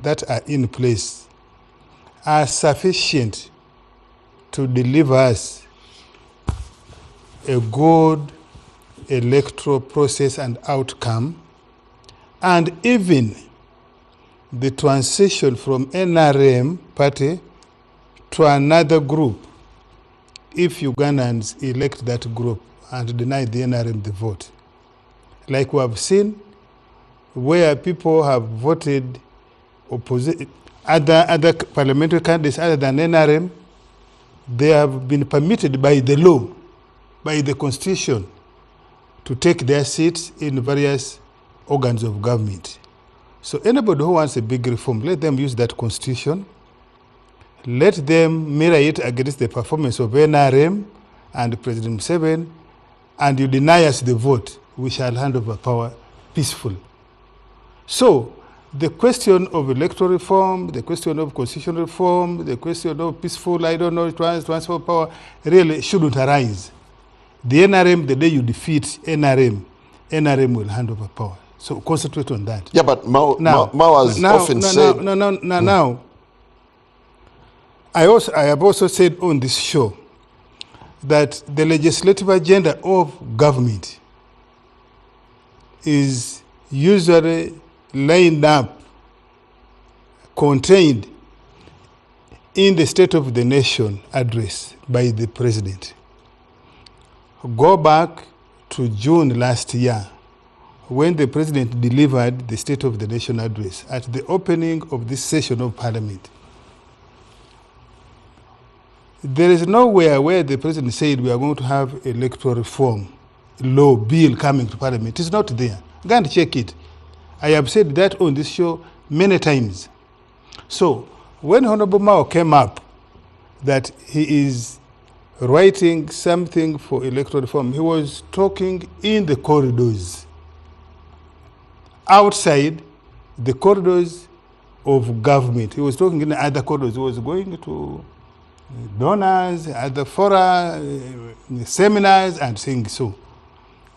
that are in place are sufficient to deliver us a good electoral process and outcome, and even the transition from NRM party to another group, if Ugandans elect that group and deny the NRM the vote. Like we have seen, where people have voted other parliamentary candidates other than NRM, they have been permitted by the law, by the constitution, to take their seats in various organs of government. So anybody who wants a big reform, let them use that constitution. Let them mirror it against the performance of NRM and President Museveni, and you deny us the vote, we shall hand over power peacefully. So the question of electoral reform, the question of constitutional reform, the question of peaceful, transfer of power really shouldn't arise. The NRM, the day you defeat NRM will hand over power. So concentrate on that. Yeah, but Mao has often said... Now, I have also said on this show that the legislative agenda of government is usually lined up, contained in the State of the Nation address by the President. Go back to June last year, when the President delivered the State of the Nation address at the opening of this session of Parliament. There is nowhere where the President said we are going to have electoral reform law bill coming to Parliament. It's not there. Go and check it. I have said that on this show many times. So when Honorable Mao came up that he is writing something for electoral reform, he was talking in the corridors. Outside the corridors of government. He was talking in other corridors. He was going to donors, other fora, seminars, and saying so.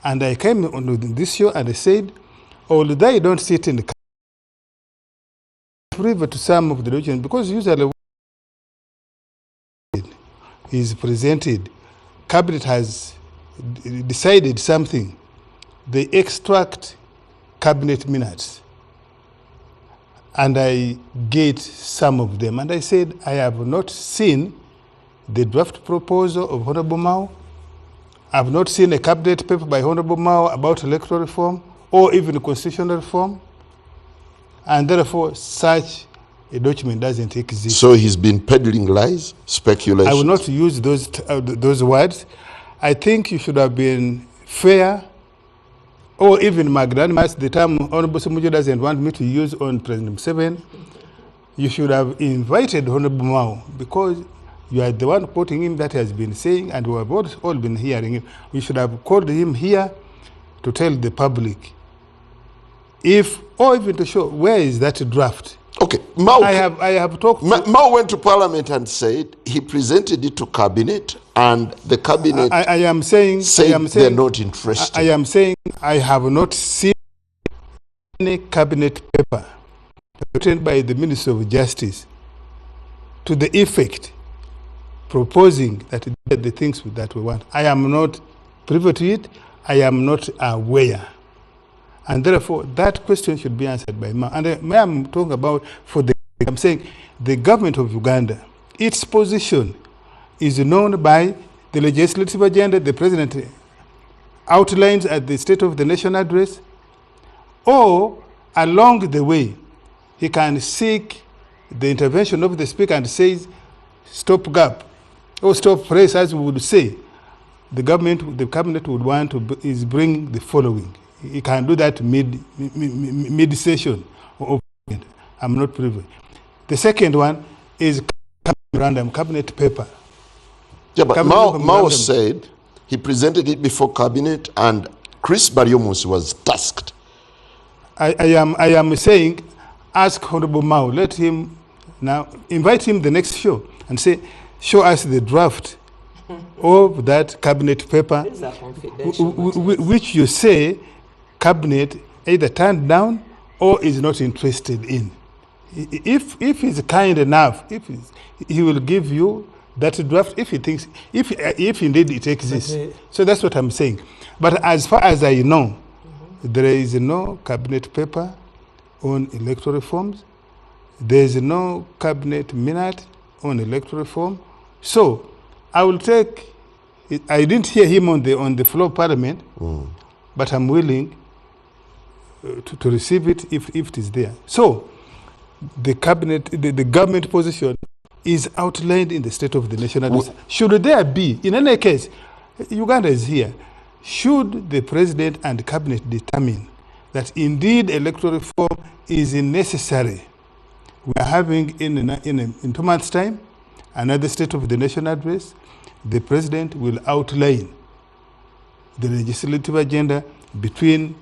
And I came on this show and I said, although I don't sit in the privy to some of the documents, because usually is presented, cabinet has decided something, they extract cabinet minutes. And I get some of them. And I said, I have not seen the draft proposal of Honorable Mao. I have not seen a cabinet paper by Honorable Mao about electoral reform or even constitutional reform. And therefore, such a document doesn't exist. So he's been peddling lies, speculation. I will not use those words. I think you should have been fair, or even magnanimous. The term Honorable Sumujo doesn't want me to use on President Museveni. You should have invited Honorable Mao, because you are the one quoting him that has been saying, and we have all been hearing him. We should have called him here to tell the public, or even to show where is that draft. Okay, Mao. I have talked. Mao went to Parliament and said he presented it to cabinet, and the cabinet. I am saying they're not interested. I am saying I have not seen any cabinet paper written by the Minister of Justice to the effect proposing that the things that we want. I am not privy to it. I am not aware. And therefore, that question should be answered by Mao. And I'm talking about I'm saying the government of Uganda, its position is known by the legislative agenda the President outlines at the State of the Nation address, or along the way, he can seek the intervention of the Speaker and says, stop gap, or stop press, as we would say. The cabinet would want to bring the following. He can do that mid-session. I'm not privy. The second one is random cabinet paper. Yeah, but Mao said he presented it before cabinet, and Chris Baryomus was tasked. I am saying, ask Honorable Mao, let him now invite him the next show and say, show us the draft of that cabinet paper, which you say cabinet either turned down or is not interested in. If he's kind enough, he will give you that draft, if he thinks, if indeed it exists. So that's what I'm saying. But as far as I know, there is no cabinet paper on electoral reforms. There is no cabinet minute on electoral reform. So I will take. I didn't hear him on the floor of Parliament, but I'm willing to receive it if it is there. So the cabinet, the government position is outlined in the State of the Nation Address. Should there be, in any case, Uganda is here. Should the president and cabinet determine that indeed electoral reform is necessary, we are having in 2 months' time another State of the Nation Address. The president will outline the legislative agenda between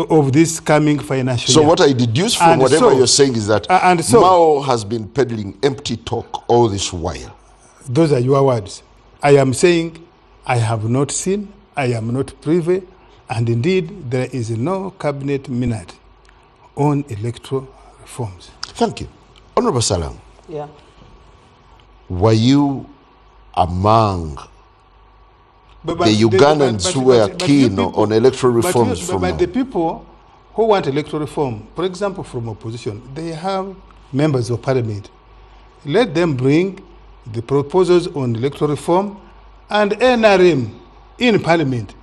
of this coming financial year. So what I deduce from whatever you're saying is that Mao has been peddling empty talk all this while. Those are your words. I am saying I have not seen, I am not privy, and indeed there is no cabinet minute on electoral reforms. Thank you. Honorable Salam. Yeah. Were you among the Ugandans who were keen on electoral reforms but the people who want electoral reform, for example, from opposition, they have members of parliament. Let them bring the proposals on electoral reform, and NRM in parliament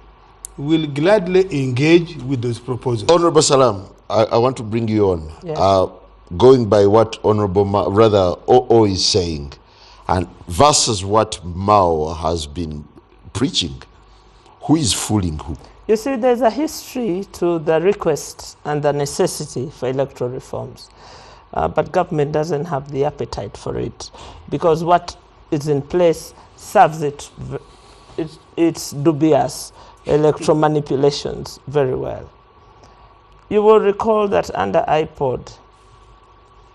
will gladly engage with those proposals. Honorable Salam, I want to bring you on. Yeah. Going by what OO is saying, and versus what Mao has been preaching, who is fooling who? You see, there's a history to the request and the necessity for electoral reforms. But government doesn't have the appetite for it, because what is in place serves its dubious electoral manipulations very well. You will recall that under IPOD,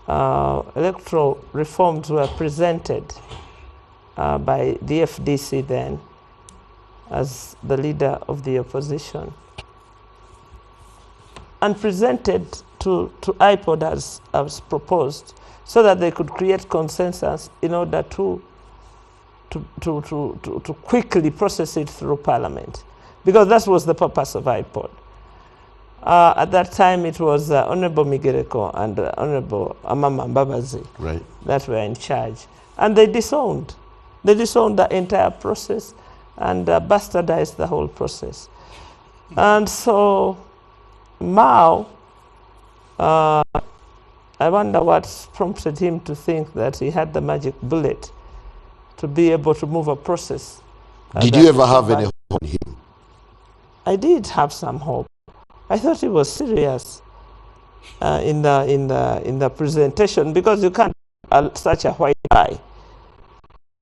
electoral reforms were presented by the FDC then as the leader of the opposition, and presented to IPOD as proposed, so that they could create consensus in order to quickly process it through Parliament, because that was the purpose of IPOD. At that time, it was Honorable Migereko and Honorable Amama Mbabazi that were in charge, and they disowned the entire process and bastardized the whole process. And so Mao, I wonder what prompted him to think that he had the magic bullet to be able to move a process. Did you ever have any hope on him? I did have some hope. I thought he was serious in the presentation, because you can't such a white guy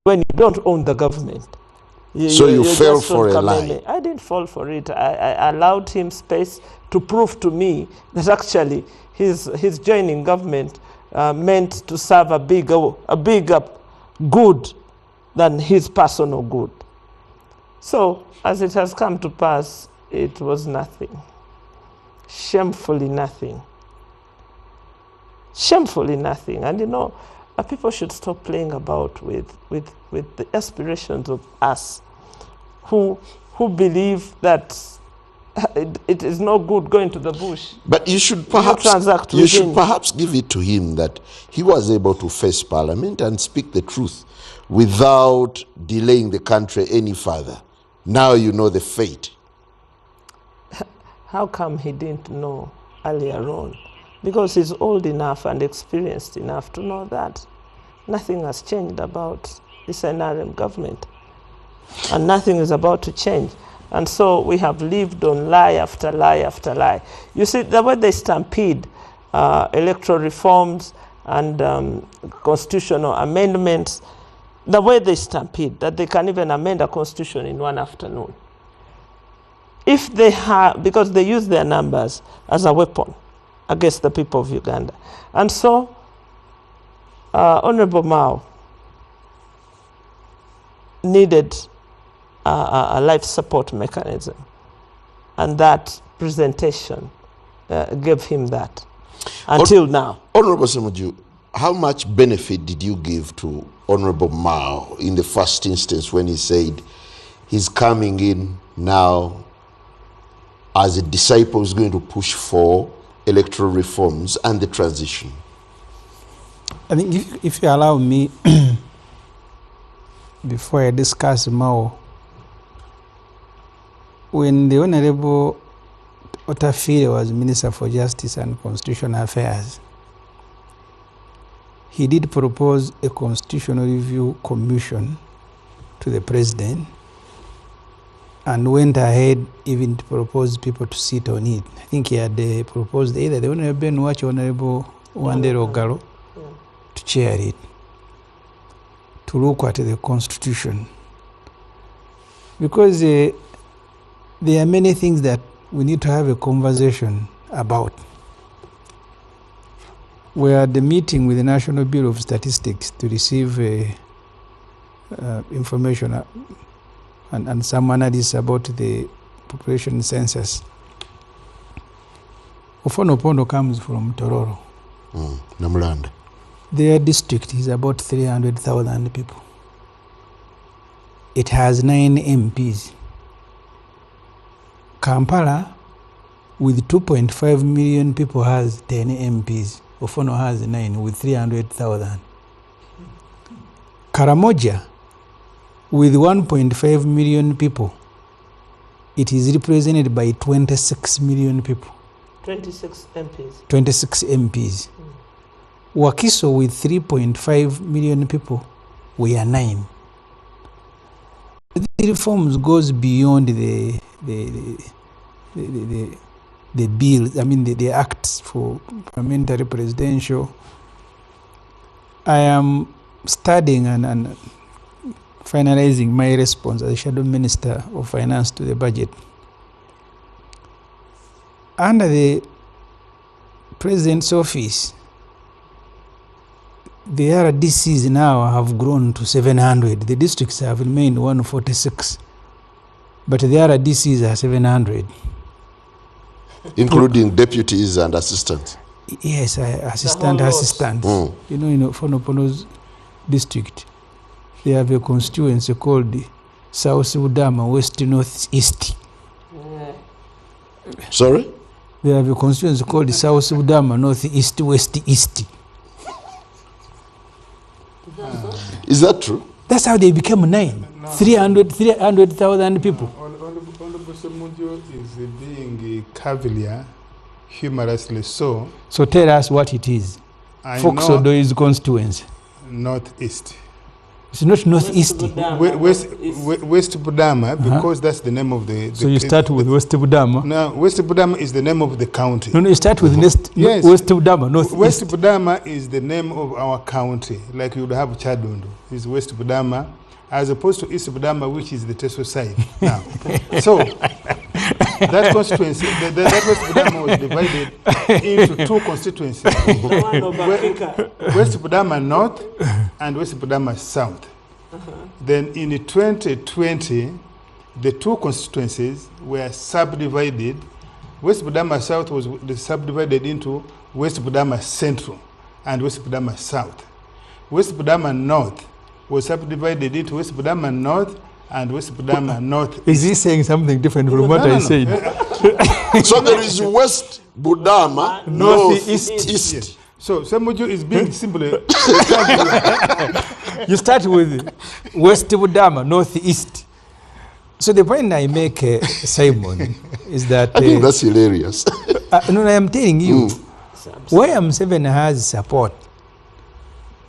when you don't own the government. So you fell for a lie? I didn't fall for it. I allowed him space to prove to me that actually his joining government meant to serve a bigger good than his personal good. So as it has come to pass, it was nothing. Shamefully nothing. Shamefully nothing. And you know, people should stop playing about with the aspirations of us who believe that it is no good going to the bush. But you should perhaps give it to him that he was able to face Parliament and speak the truth without delaying the country any further. Now you know the fate. How come he didn't know earlier on? Because he's old enough and experienced enough to know that nothing has changed about this NRM government, and nothing is about to change. And so we have lived on lie after lie after lie. You see, the way they stampede electoral reforms and constitutional amendments, the way they stampede that they can even amend a constitution in one afternoon. If they have, because they use their numbers as a weapon against the people of Uganda. And so, Honorable Mao needed a life support mechanism, and that presentation gave him that until now. Honorable Semuju, how much benefit did you give to Honorable Mao in the first instance when he said he's coming in now as a disciple who's going to push for electoral reforms and the transition? I think if you allow me, before I discuss Mao, when the Honorable Otafire was Minister for Justice and Constitutional Affairs, he did propose a constitutional review commission to the president and went ahead even to propose people to sit on it. I think he had proposed either the Honorable Ben Watch or Honorable Wandero Galo to chair it, to look at the constitution. Because there are many things that we need to have a conversation about. We are at the meeting with the National Bureau of Statistics to receive information and some analysis about the population census. Ofonopono comes from Tororo. Namulanda. Their district is about 300,000 people. It has 9 MPs. Kampala, with 2.5 million people, has 10 MPs. Ofono has 9 with 300,000. Karamoja, with 1.5 million people, it is represented by 26 million people. 26 MPs. 26 MPs. Wakiso, with 3.5 million people, we are 9. The reforms goes beyond the bills, I mean the acts for parliamentary presidential. I am studying and finalizing my response as Shadow Minister of Finance to the budget. Under the President's office, the RDCs now have grown to 700. The districts have remained 146, but the RDCs are 700. Including deputies and assistants? Yes, assistants. You know, in Fonopono's district, they have a constituency called South Budama, West North East. Sorry? They have a constituency called South Budama, North East, West East. Is that true? That's how they became 9. 300,000 people. Honorable Semujo is being cavalier, humorously so. So tell us what it is. Foxodo is constituency. Northeast. It's not northeast. West Budama, because that's the name of the so you start with West Budama? No, West Budama is the name of the county. No, you start with yes. West Budama, northeast. West Budama is the name of our county, like you would have Chadundu. It's West Budama, as opposed to East Budama, which is the Teso side now. So that constituency, that West Budama was divided into 2 constituencies. West Budama North and West Budama South. Then in 2020, the 2 constituencies were subdivided. West Budama South was subdivided into West Budama Central and West Budama South. West Budama North was subdivided into West Budama North and West Budama North. Is he saying something different from what I said? So there is West Budama Northeast. Yes. So Semujo is being simply. You start with West Budama Northeast. So the point I make, Simon, is that I think that's hilarious. No, I am telling you, where M7 has support,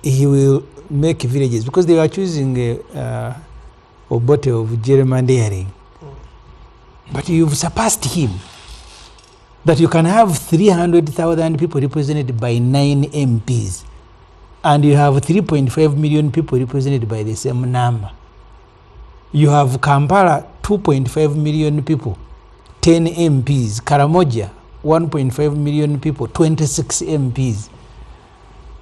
he will make villages, because they are choosing a Obote of gerrymandering. But you've surpassed him. That you can have 300,000 people represented by 9 MPs, and you have 3.5 million people represented by the same number. You have Kampala, 2.5 million people, 10 MPs. Karamoja, 1.5 million people, 26 MPs.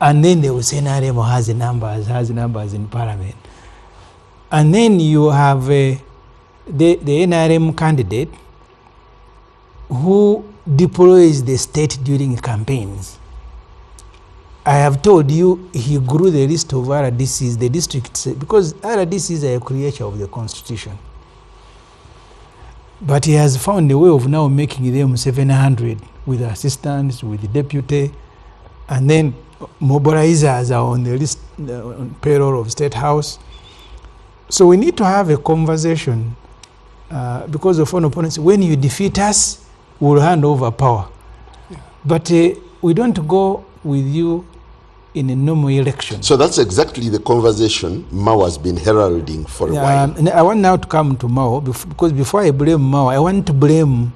And then they will say NRM has numbers in parliament. And then you have the NRM candidate who deploys the state during campaigns. I have told you he grew the list of RDCs, the districts, because RDCs are a creature of the constitution. But he has found a way of now making them 700 with assistants, with the deputy, and then mobilizers are on the list, on payroll of State House. So we need to have a conversation because of foreign opponents. When you defeat us, we'll hand over power. Yeah. But we don't go with you in a normal election. So that's exactly the conversation Mao has been heralding for a while. And I want now to come to Mao, because before I blame Mao, I want to blame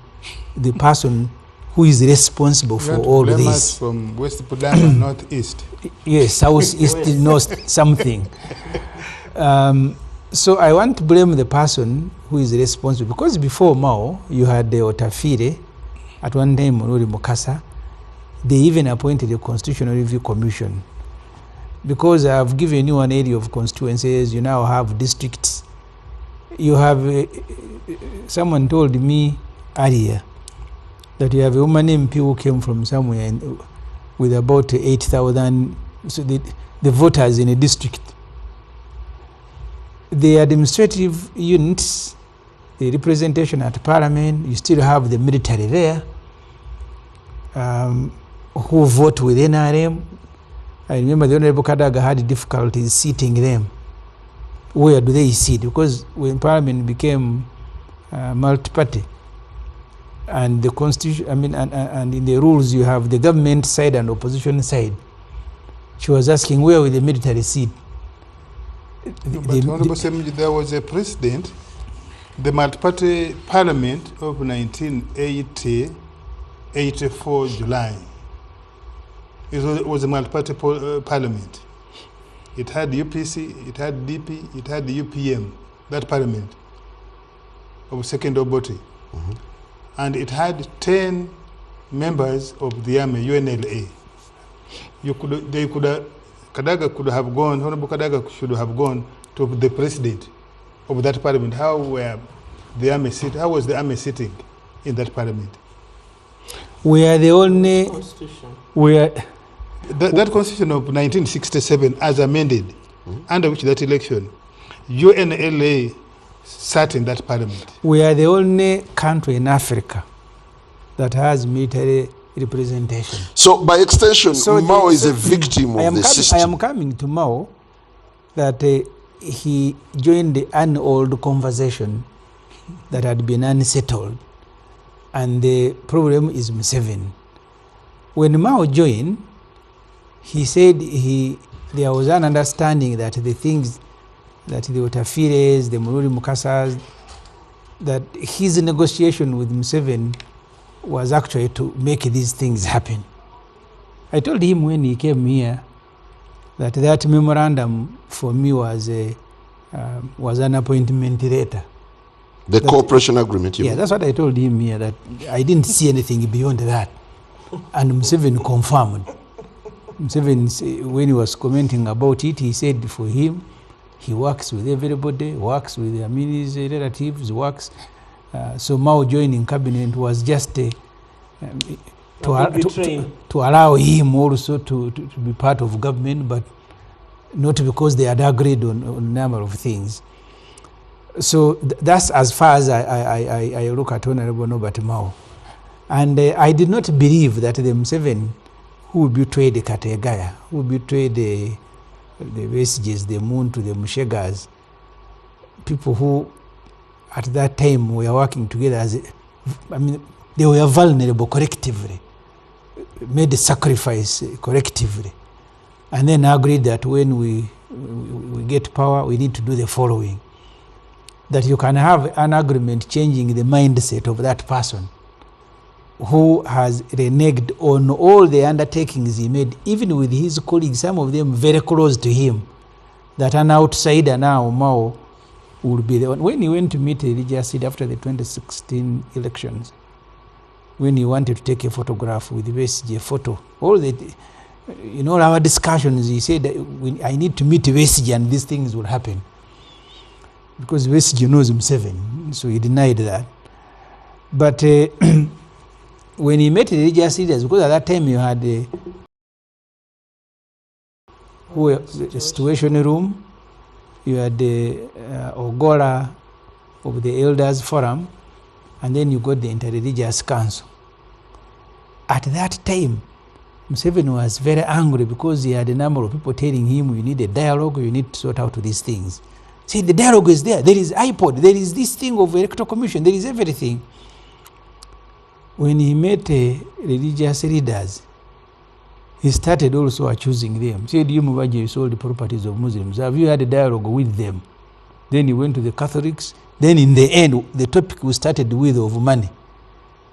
the person who is responsible for all this. Blame us from West Pudama, Northeast. Yes, Southeast, North, something. So I want to blame the person who is responsible, because before Mao, you had the Otafire, at one time Monori Mukasa. They even appointed a Constitutional Review Commission. Because I have given you an area of constituencies, you now have districts. You have, someone told me earlier that you have a woman MP who came from somewhere with about 8,000, so the voters in a district. The administrative units, the representation at Parliament, you still have the military there. Who vote with NRM. I remember the Honorable Kadaga had difficulties seating them. Where do they sit? Because when Parliament became multi-party, and the constitution, and in the rules you have the government side and opposition side. She was asking where will the military sit? But Honorable Semji, there was a precedent, the multi-party Parliament of 1984 July. It was a multi-party parliament. It had UPC, it had DP, it had the UPM, that parliament of second Obote. And it had 10 members of the army, UNLA. Kadaga could have gone, Honorable Kadaga should have gone to the president of that parliament. How was the army sitting in that parliament? We are the only... That constitution of 1967, as amended, under which that election, UNLA sat in that parliament. We are the only country in Africa that has military representation. So by extension, Mao is a victim of the system. I am coming to Mao, that he joined an old conversation that had been unsettled, and the problem is Museveni. When Mao joined, he said there was an understanding that the things that the Otafires, the Monori Mukasas, that his negotiation with Museveni was actually to make these things happen. I told him when he came here that memorandum for me was an appointment letter. The cooperation agreement, you mean? That's what I told him here, that I didn't see anything beyond that. And Museveni confirmed. Museveni, when he was commenting about it, he said for him, he works with everybody, works with his relatives, works. So Mao joining cabinet was just to allow him also to be part of government, but not because they had agreed on a number of things. So that's as far as I look at Honorable Norbert Mao. And I did not believe that the Museveni who betrayed the Kategaya, who betrayed the Vestiges, the Muntu, the Mushegas, people who at that time were working together they were vulnerable collectively, made the sacrifice collectively, and then agreed that when we get power, we need to do the following. That you can have an agreement changing the mindset of that person who has reneged on all the undertakings he made, even with his colleagues, some of them very close to him, that an outsider now, Mao, would be the one. When he went to meet Elijah Sid after the 2016 elections, when he wanted to take a photograph with Besigye photo, all the, our discussions, he said, I need to meet Besigye and these things will happen. Because Besigye knows Museveni, so he denied that. But when he met Elijah Sid, because at that time you had the situation room, you had the Ogola of the Elders Forum, and then you got the Interreligious Council. At that time, Museveni was very angry because he had a number of people telling him, you need a dialogue, you need to sort out these things. See, the dialogue is there. There is iPod, there is this thing of electoral commission, there is everything. When he met religious leaders, he started also accusing them. He said, you Mubaje, you sold the properties of Muslims. Have you had a dialogue with them? Then he went to the Catholics. Then in the end, the topic we started with of money.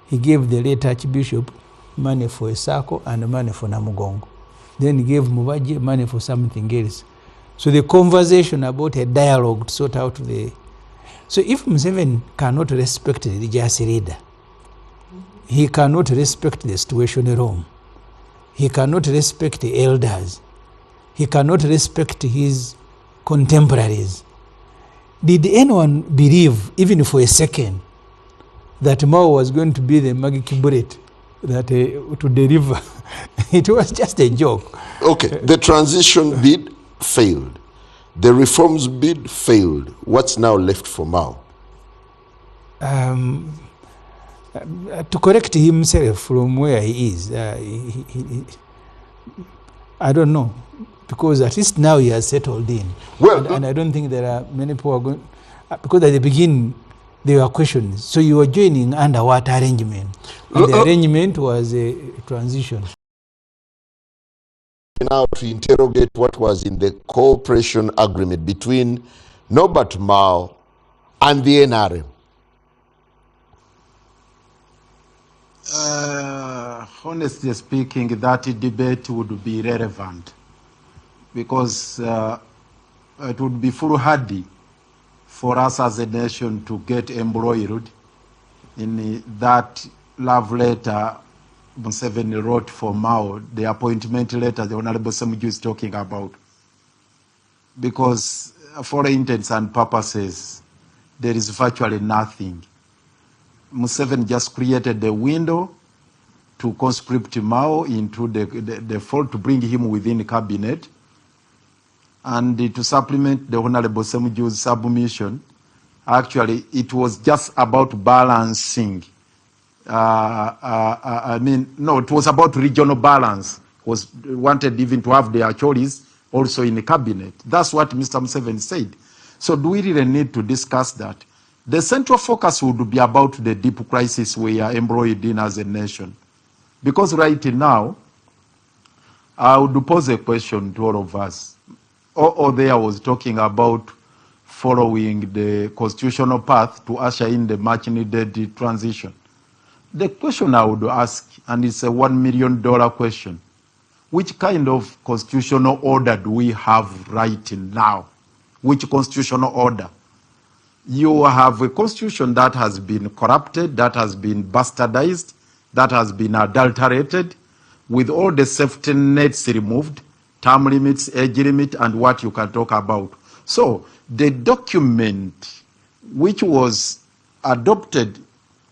He gave the late Archbishop money for a circle and money for Namugongo. Then he gave Mubaje money for something else. So the conversation about a dialogue to sort out the... So if Museveni cannot respect the religious leader, he cannot respect the situation room, he cannot respect the elders, he cannot respect his contemporaries. Did anyone believe, even for a second, that Mao was going to be the magic bullet that to deliver? It was just a joke. Okay, the transition bid failed. The reforms bid failed. What's now left for Mao? To correct himself from where he is, I don't know, because at least now he has settled in. Well, and I don't think there are many people who are going, because at the beginning there were questions. So you were joining under what arrangement? And the arrangement was a transition. Now to interrogate what was in the cooperation agreement between Norbert Mao and the NRM. Honestly speaking, that debate would be irrelevant because it would be foolhardy for us as a nation to get embroiled in that love letter Museveni wrote for Mao, the appointment letter the Honorable Semuju is talking about. Because for intents and purposes, there is virtually nothing. Museveni just created the window to conscript Mao into the fold, to bring him within the cabinet, and to supplement the Honorable Semuju's submission. Actually, it was just about balancing. It was about regional balance. Was wanted even to have the Achoris also in the cabinet. That's what Mr. Museveni said. So do we really need to discuss that? The central focus would be about the deep crisis we are embroiled in as a nation. Because right now, I would pose a question to all of us. There was talking about following the constitutional path to usher in the much needed transition. The question I would ask, and it's a $1 million question, which kind of constitutional order do we have right now? Which constitutional order? You have a constitution that has been corrupted, that has been bastardized, that has been adulterated, with all the safety nets removed, term limits, age limit, and what you can talk about. So the document which was adopted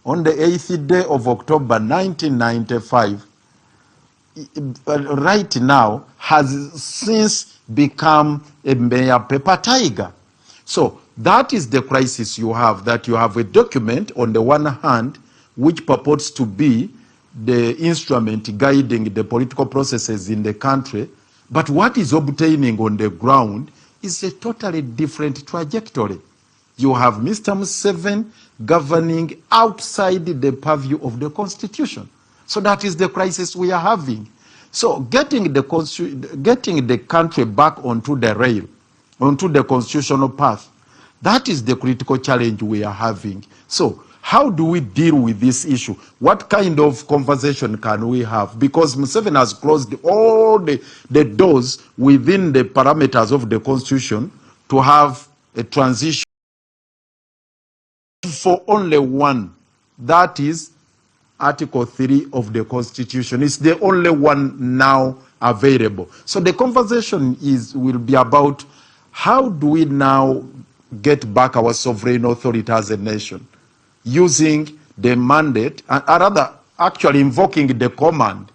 on the 8th day of October 1995, right now has since become a mere paper tiger. So that is the crisis you have, that you have a document on the one hand which purports to be the instrument guiding the political processes in the country, but what is obtaining on the ground is a totally different trajectory. You have Mr. Museveni governing outside the purview of the Constitution. So that is the crisis we are having. So getting the country back onto the rail, onto the constitutional path, that is the critical challenge we are having. So how do we deal with this issue? What kind of conversation can we have? Because Museveni has closed all the doors within the parameters of the Constitution to have a transition for only one. That is Article 3 of the Constitution. It's the only one now available. So the conversation will be about how do we now get back our sovereign authority as a nation, using the mandate, and rather actually invoking the command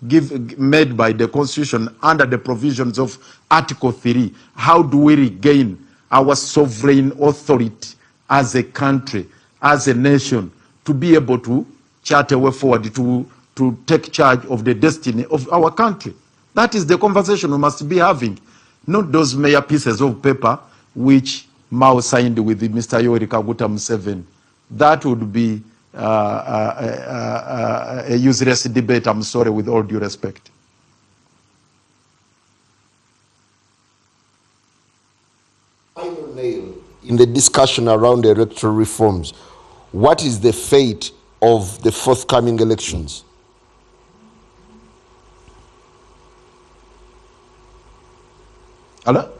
made by the Constitution under the provisions of Article 3. How do we regain our sovereign authority as a country, as a nation, to be able to chart a way forward, to take charge of the destiny of our country? That is the conversation we must be having, not those mere pieces of paper which Mao signed with Mr. Yoweri Kaguta Museveni. That would be a useless debate, I'm sorry, with all due respect. Final nail in the discussion around electoral reforms. What is the fate of the forthcoming elections? Hello?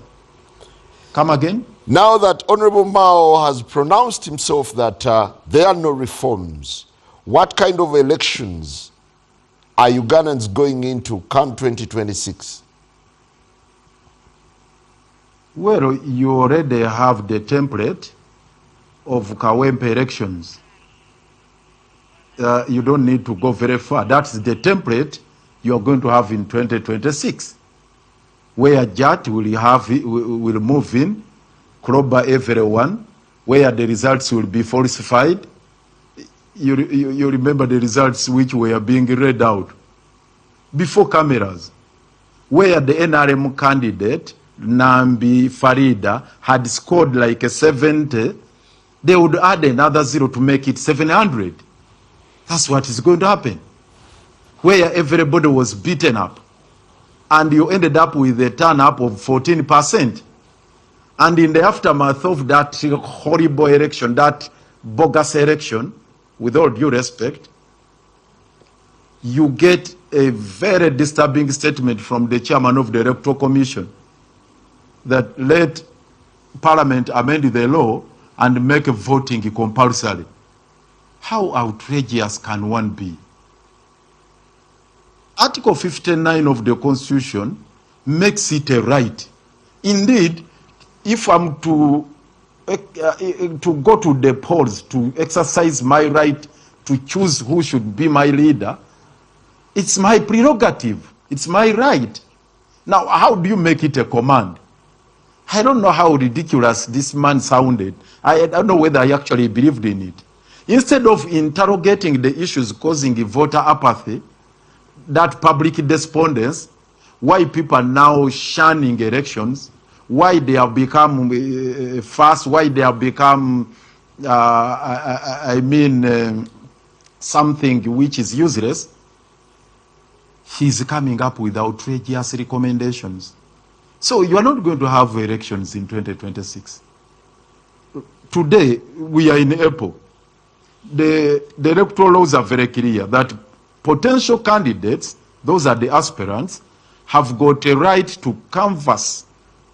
Come again? Now that Honorable Mao has pronounced himself that there are no reforms, what kind of elections are Ugandans going into come 2026? Well, you already have the template of Kawempe elections. You don't need to go very far. That's the template you're going to have in 2026, where JAT will move in, club everyone, where the results will be falsified. You remember the results which were being read out before cameras, where the NRM candidate, Nambi Farida, had scored like a 70, they would add another 0 to make it 700. That's what is going to happen. Where everybody was beaten up, and you ended up with a turn-up of 14%. And in the aftermath of that horrible election, that bogus election, with all due respect, you get a very disturbing statement from the chairman of the Electoral Commission that let Parliament amend the law and make voting compulsory. How outrageous can one be? Article 59 of the Constitution makes it a right. Indeed, if I'm to go to the polls to exercise my right to choose who should be my leader, it's my prerogative. It's my right. Now, how do you make it a command? I don't know how ridiculous this man sounded. I don't know whether I actually believed in it. Instead of interrogating the issues causing voter apathy, that public despondence, why people are now shunning elections, why they have become fast, why they have become, something which is useless, he's coming up with outrageous recommendations. So you are not going to have elections in 2026. Today, we are in April. The electoral laws are very clear that potential candidates, those are the aspirants, have got a right to canvass,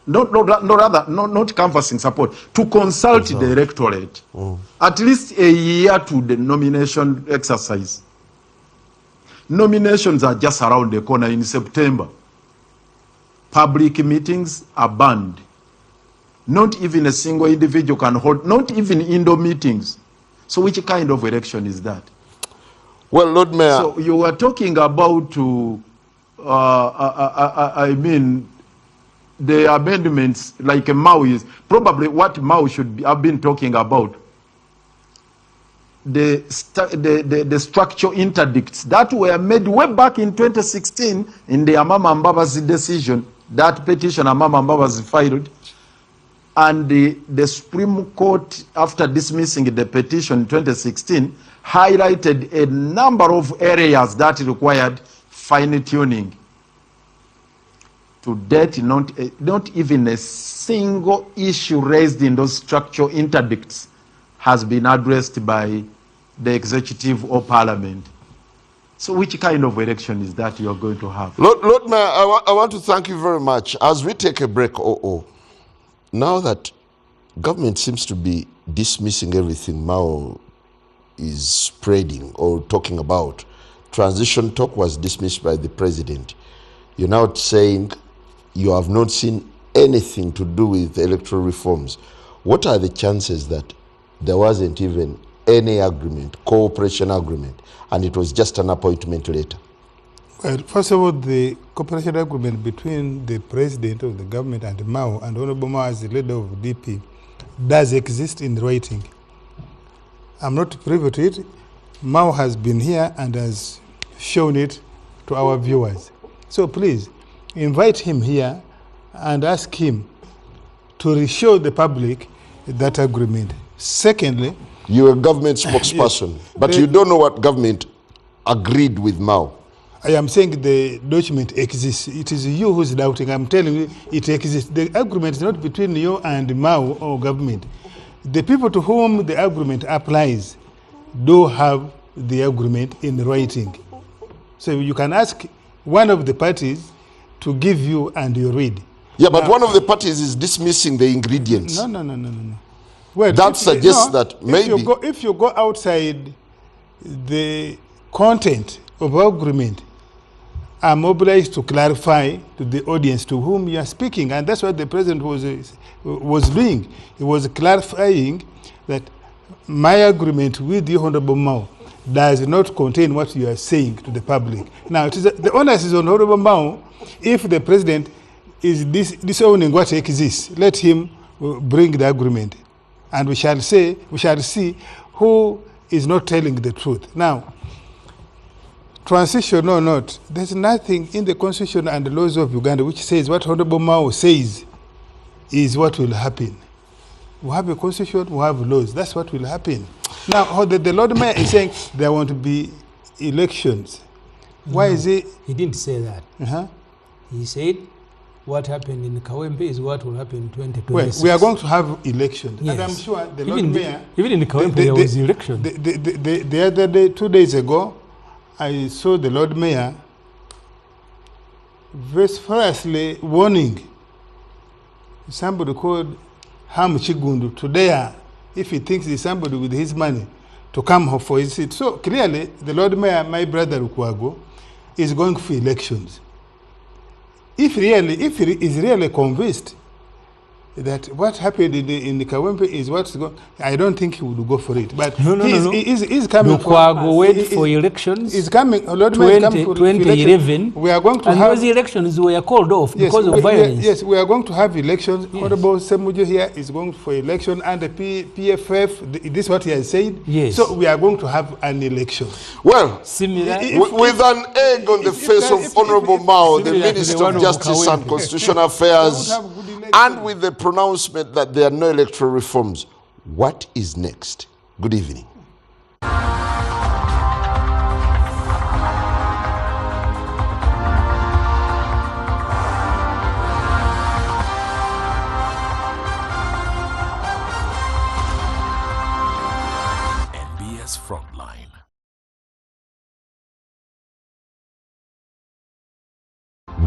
not canvassing support, to consult the electorate, at least a year to the nomination exercise. Nominations are just around the corner in September. Public meetings are banned. Not even a single individual can hold, not even indoor meetings. So which kind of election is that? Well, Lord Mayor. So you were talking about the amendments like Mao is, probably what Mao should have been talking about. The structural interdicts that were made way back in 2016 in the Amama Mbabazi decision, that petition Amama Mbabazi filed, and the Supreme Court, after dismissing the petition in 2016, highlighted a number of areas that required fine-tuning. To date, not even a single issue raised in those structural interdicts has been addressed by the executive or parliament. So which kind of election is that you're going to have? Lord Mayor, I want to thank you very much. As we take a break, now that government seems to be dismissing everything Mao is spreading or talking about, transition talk was dismissed by the president. You're now saying you have not seen anything to do with electoral reforms. What are the chances that there wasn't even any agreement, cooperation agreement, and it was just an appointment letter? Well, first of all, the cooperation agreement between the president of the government and Mao and Honorable Mao as the leader of DP does exist in writing. I'm not privy to it. Mao has been here and has shown it to our viewers. So please, invite him here and ask him to show the public that agreement. Secondly, you're a government spokesperson, yes, but you don't know what government agreed with Mao. I am saying the document exists. It is you who's doubting. I'm telling you, it exists. The agreement is not between you and Mao or government. The people to whom the agreement applies do have the agreement in writing. So you can ask one of the parties to give you and you read. Yeah, but now, one of the parties is dismissing the ingredients. No. Well, that suggests that maybe... If you go outside the content of agreement, I'm obliged to clarify to the audience to whom you are speaking, and that's what the president was doing. He was clarifying that my agreement with the Honorable Mao does not contain what you are saying to the public. Now, it is the onus is on Honorable Mao. If the president is disowning what exists, let him bring the agreement, and we shall see who is not telling the truth. Now, transition or not, there's nothing in the constitution and the laws of Uganda which says what Honorable Mao says is what will happen. We have a constitution, we have laws. That's what will happen. Now, the Lord Mayor is saying there won't be elections. Why is it? He didn't say that. He said what happened in Kawempe is what will happen in 2026. Well, we are going to have elections. Yes. And I'm sure the Lord Mayor... Even in Kawempe there was election. The other day, 2 days ago, I saw the Lord Mayor vociferously warning somebody called Ham Chigundu to dare, if he thinks he's somebody with his money, to come for his seat. So clearly, the Lord Mayor, my brother Ukwago, is going for elections. If he is really convinced that what happened in the Kawempe is what's going, I don't think he would go for it. But he's coming Ukwago went for elections. He's coming. Lord 2011. We are going to and have those elections were called off because of violence. Yes, we are going to have elections. Yes. Honorable Semujo here is going for election, and the PFF. This is what he has said. Yes. So we are going to have an election. Well, similar with an egg on the face of Honorable Mao, the Minister of Justice and Constitutional Affairs, and with the pronouncement that there are no electoral reforms, what is next? Good evening. NBS Frontline.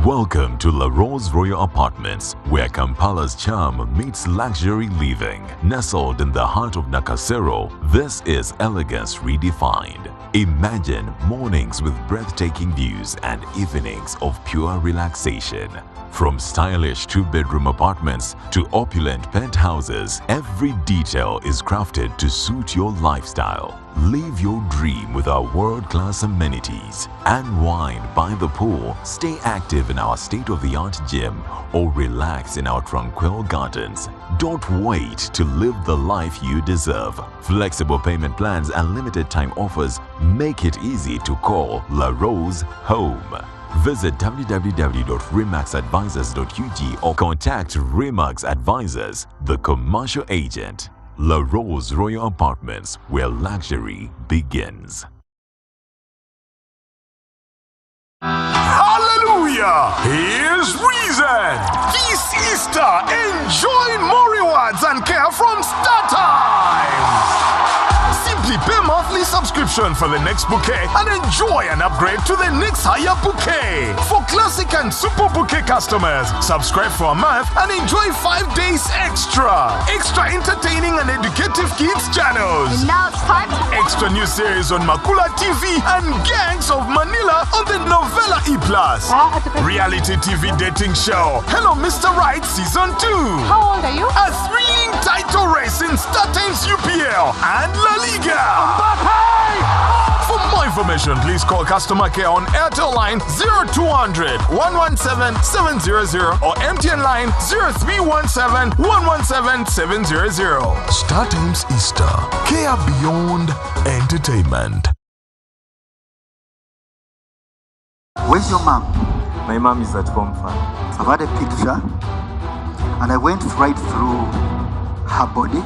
Welcome to La Rose Royal Apartments, where Kampala's charm meets luxury living. Nestled in the heart of Nakasero, this is elegance redefined. Imagine mornings with breathtaking views and evenings of pure relaxation. From stylish two-bedroom apartments to opulent penthouses, every detail is crafted to suit your lifestyle. Live your dream with our world-class amenities. Unwind by the pool, stay active in our state-of-the-art gym, or relax in our tranquil gardens. Don't wait to live the life you deserve. Flexible payment plans and limited time offers make it easy to call La Rose home. Visit www.remaxadvisors.ug or contact Remax Advisors, the commercial agent. La Rose Royal Apartments, where luxury begins. Hallelujah! Here's reason! This Easter, enjoy more rewards and care from StarTimes! Simply pay monthly subscription for the next bouquet and enjoy an upgrade to the next higher bouquet. For classic and super bouquet customers, subscribe for a month and enjoy 5 days extra. Extra entertaining and educative kids channels. And now it's time to extra new series on Makula TV and Gangs of Manila on the Novella E+. Reality TV dating show Hello Mr. Right Season 2. How old are you? A thrilling title race in StarTimes UPL and La Liga. For more information, please call customer care on Airtel line 0200 117 700 or MTN line 0317 117 700. Star Times Easter. Care beyond entertainment. Where's your mom? My mom is at home, father. I've had a picture and I went right through her body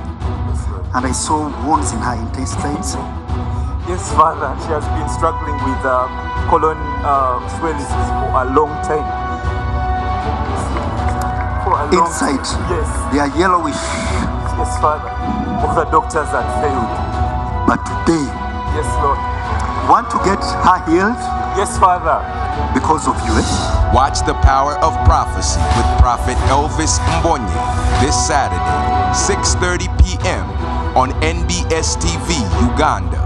and I saw wounds in her intestines. Yes, father. She has been struggling with colon swelling for a long time. Inside, yes. They are yellowish. Yes, father. All the doctors had failed. But today, yes, Lord. Want to get her healed? Yes, father. Because of you, eh? Watch The Power of Prophecy with Prophet Elvis Mbonye this Saturday, 6:30 p.m. on NBS TV, Uganda.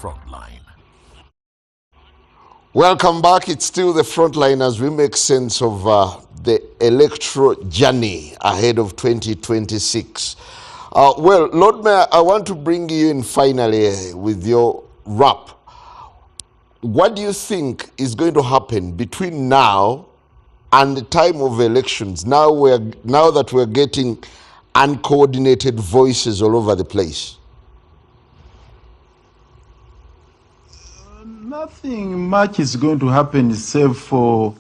Frontline. Welcome back. It's still the Frontline as we make sense of the electoral journey ahead of 2026. Well, Lord Mayor, I want to bring you in finally with your wrap. What do you think is going to happen between now and the time of elections? Now that we're getting uncoordinated voices all over the place. Nothing much is going to happen except for,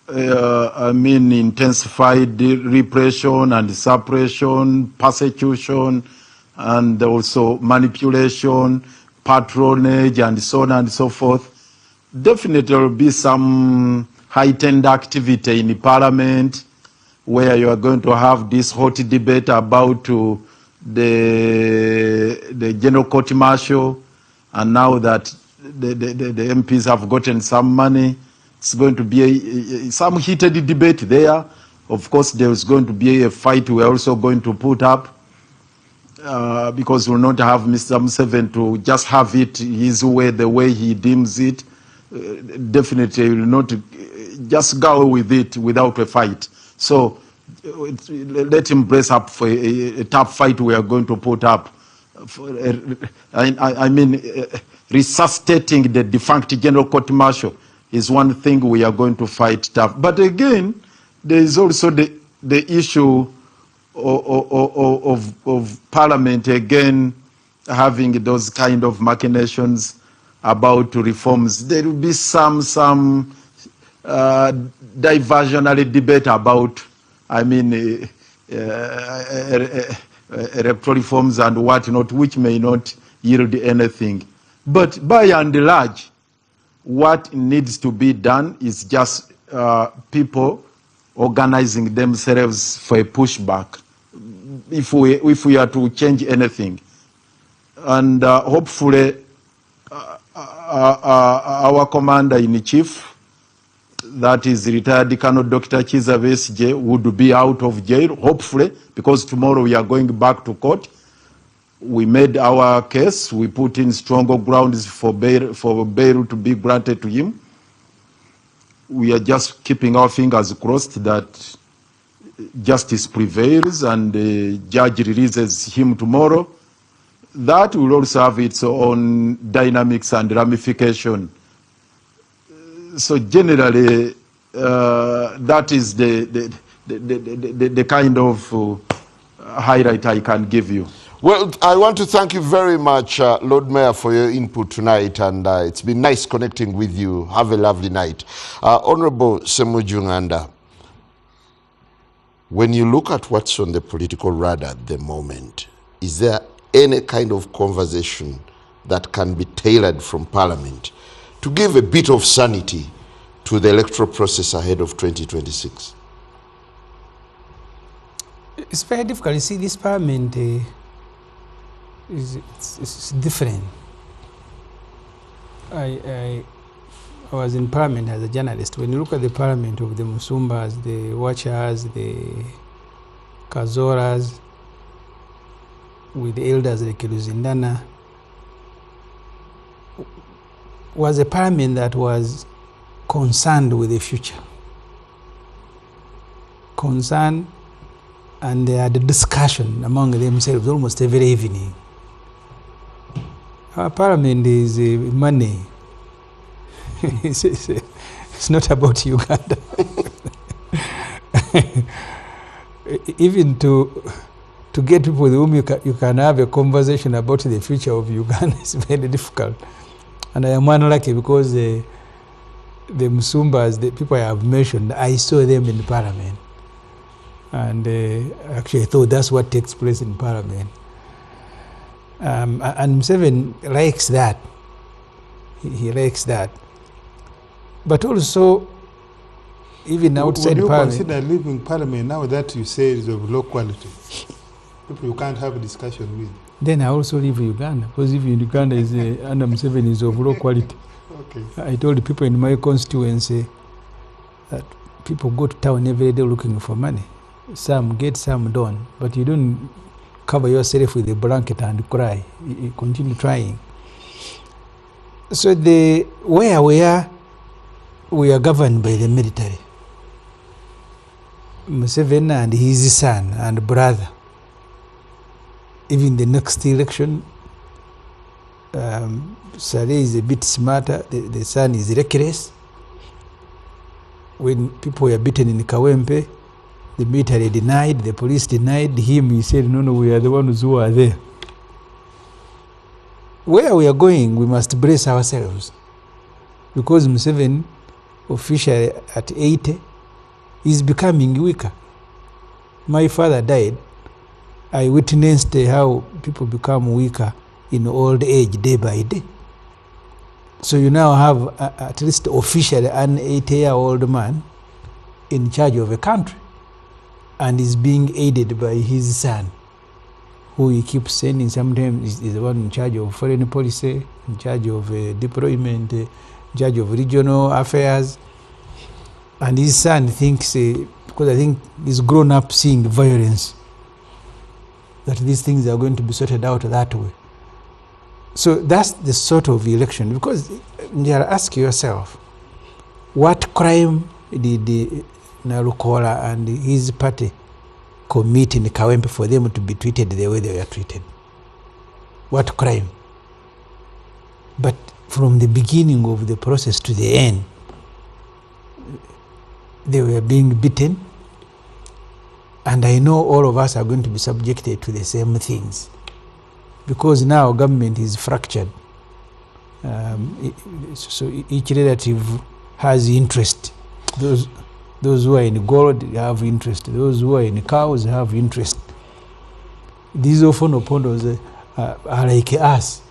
intensified repression and suppression, persecution, and also manipulation, patronage, and so on and so forth. Definitely there will be some heightened activity in the parliament where you are going to have this hot debate about the general court martial, and now that the MPs have gotten some money, it's going to be some heated debate there. Of course, there's going to be a fight we're also going to put up because we'll not have Mr. Museveni to just have it his way, the way he deems it. Definitely will not just go with it without a fight. So let him brace up for a tough fight we are going to put up. Resuscitating the defunct General Court Martial is one thing we are going to fight tough. But again, there is also the issue of Parliament again having those kind of machinations about reforms. There will be some diversionary debate about, electoral reforms and whatnot, which may not yield anything. But by and large, what needs to be done is just people organizing themselves for a pushback if we are to change anything. And hopefully our commander-in-chief, that is retired Colonel Dr. Chiza Besigye, would be out of jail, hopefully, because tomorrow we are going back to court. We made our case. We put in stronger grounds for bail to be granted to him. We are just keeping our fingers crossed that justice prevails and the judge releases him tomorrow. that will also have its own dynamics and ramification. So generally, that is the kind of highlight I can give you. Well, I want to thank you very much, Lord Mayor, for your input tonight, and it's been nice connecting with you. Have a lovely night. Honorable Semujunganda, when you look at what's on the political radar at the moment, is there any kind of conversation that can be tailored from Parliament to give a bit of sanity to the electoral process ahead of 2026? It's very difficult. You see, this Parliament it's different. I was in Parliament as a journalist. When you look at the Parliament of the Musumbas, the Wachas, the Kazoras, with the elders like Kiluzindana, was a Parliament that was concerned with the future. Concerned, and they had a discussion among themselves almost every evening. Our Parliament is money. It's not about Uganda. Even to get people with whom you can have a conversation about the future of Uganda is very difficult. And I am unlucky because the Musumbas, the people I have mentioned, I saw them in the Parliament. And actually I thought that's what takes place in Parliament. And Museveni likes that. He likes that. But also, even outside Parliament... Would you consider leaving Parliament now that you say is of low quality? People you can't have a discussion with. Then I also leave Uganda, because if Uganda is under Museveni is of low quality. Okay. I told the people in my constituency that people go to town every day looking for money. Some get, some don't. But you don't cover yourself with a blanket and cry. You continue trying. So where we are governed by the military. Museveni and his son and brother. Even the next election, Saleh is a bit smarter. The son is reckless. When people were beaten in Kawempe, the military denied, the police denied him. He said, no, we are the ones who are there. Where we are going, we must brace ourselves. Because Museveni, officially at 80, is becoming weaker. My father died. I witnessed how people become weaker in old age, day by day. So you now have at least officially an 80-year-old man in charge of a country, and is being aided by his son, who he keeps sending. Sometimes is the one in charge of foreign policy, in charge of deployment, in charge of regional affairs. And his son thinks, because I think he's grown up seeing violence, that these things are going to be sorted out that way. So that's the sort of election. Because you ask yourself, what crime did Narukola and his party commit in Kawempe for them to be treated the way they were treated? What crime? But from the beginning of the process to the end, they were being beaten. And I know all of us are going to be subjected to the same things. Because now government is fractured. So each relative has interest. Those who are in gold have interest. Those who are in cows have interest. These Ofonopondos are like us.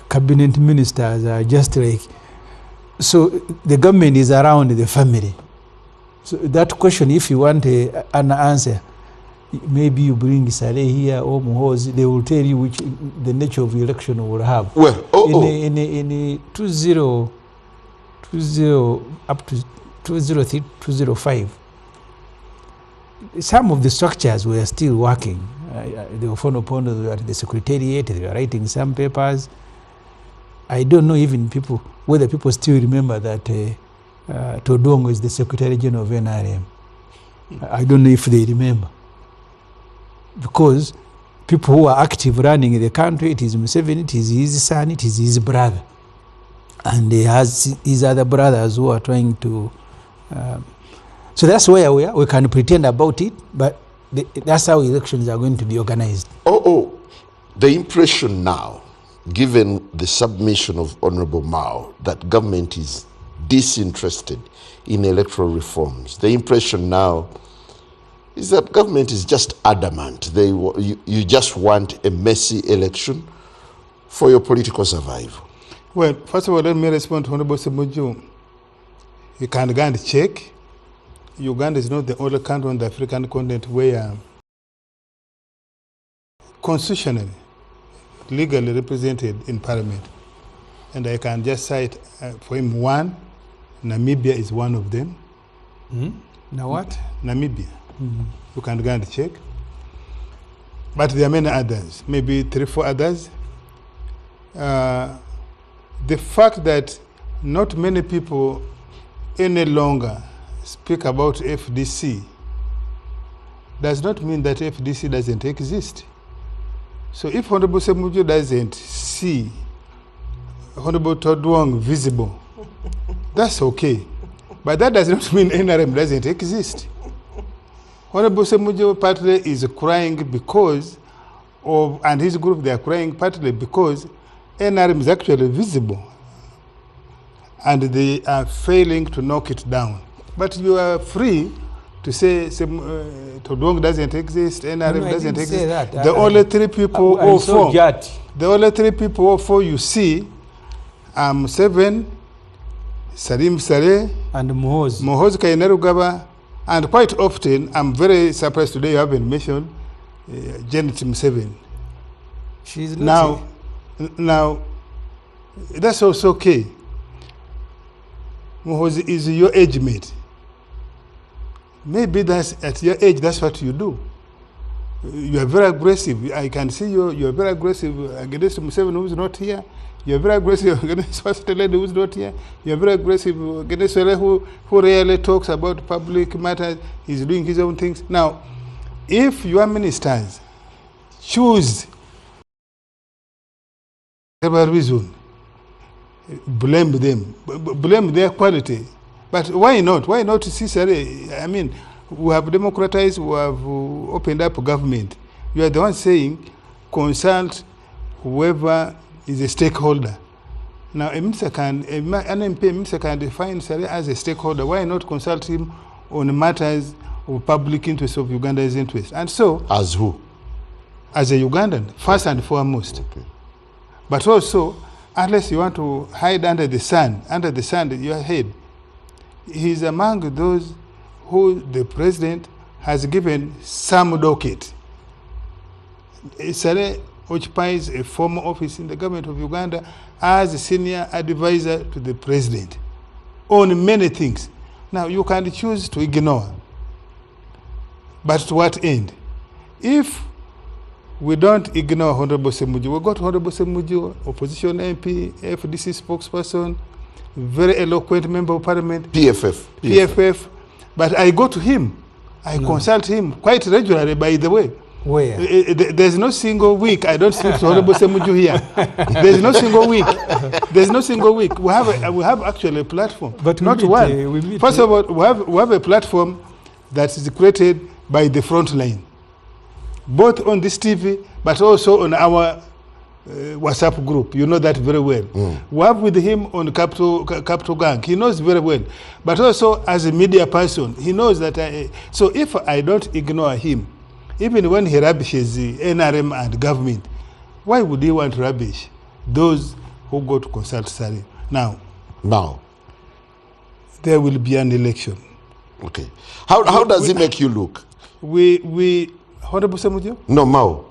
Cabinet ministers are just like... So the government is around the family. So that question, if you want an answer, maybe you bring Saleh here or Muhozi, they will tell you which the nature of the election will have. Well, in 20 up to 2003, 2005, some of the structures were still working. The Ofonopondos were at the secretariat, they were writing some papers. I don't know even whether people still remember that Todongo is the Secretary General of NRM. I don't know if they remember. Because people who are active running the country. It is Museveni, it is his son, it is his brother. And he has his other brothers who are trying to... so that's where we are. We can pretend about it, but that's how elections are going to be organized. The impression now, given the submission of Honorable Mao, that government is disinterested in electoral reforms, the impression now is that government is just adamant. You just want a messy election for your political survival. Well, first of all, let me respond to Honorable Semuju. You can go and check. Uganda is not the only country on the African continent where constitutionally, legally represented in parliament. And I can just cite for him one. Namibia is one of them. Now what? Namibia. You can go and check. But there are many others, maybe 3 or 4 others. The fact that not many people any longer speak about FDC does not mean that FDC doesn't exist. So if Honorable Semuju doesn't see Honorable Todwong visible, that's okay. But that does not mean NRM doesn't exist. Honorable Semuju partly is crying because of, and his group, they are crying partly because NRM is actually visible and they are failing to knock it down. But you are free to say Todwong doesn't exist, NRM doesn't exist. The only 3 people or 4, the only 3 people or 4 you see, 7, Salim Saleh, and Mohoz Kainerugaba, and quite often, I'm very surprised today you haven't mentioned Janet Museveni. She's not now, that's also okay. Mohoz is your age mate. Maybe that's at your age, that's what you do. You are very aggressive. I can see you are very aggressive against Museveni, who is not here. You are very aggressive against First Lady, who is not here. You are very aggressive against who rarely talks about public matters. He's doing his own things. Now, if your ministers choose whatever reason, blame them, blame their quality. But why not? Why not Cicero? I mean, we have democratized, we have opened up government. You are the one saying, consult whoever is a stakeholder. Now, an MP minister can define Sare as a stakeholder. Why not consult him on matters of public interest, of Uganda's interest? And so... As who? As a Ugandan, first and foremost. Okay. But also, unless you want to hide under the sun, your head, he is among those who the president has given some docket. Sare occupies a former office in the government of Uganda as a senior advisor to the president on many things. Now, you can choose to ignore. But to what end? If we don't ignore Honorable Semuju, we got Honorable Semuju, opposition MP, FDC spokesperson, very eloquent member of parliament. PFF. But I go to him. I consult him quite regularly, by the way. Where? There's no single week I don't speak to Honorable Semuju here. There's no single week. There's no single week. We have actually a platform, but not one. First of all, we have a platform that is created by the Frontline, both on this TV, but also on our WhatsApp group. You know that very well. We have with him on Capital Gang. He knows very well. But also as a media person, he knows that. So if I don't ignore him, even when he rubbishes the NRM and government, why would he want to rubbish those who go to consult Sari? Now, there will be an election. Okay. How does it make you look? We Honorable Semuju? No, Mao.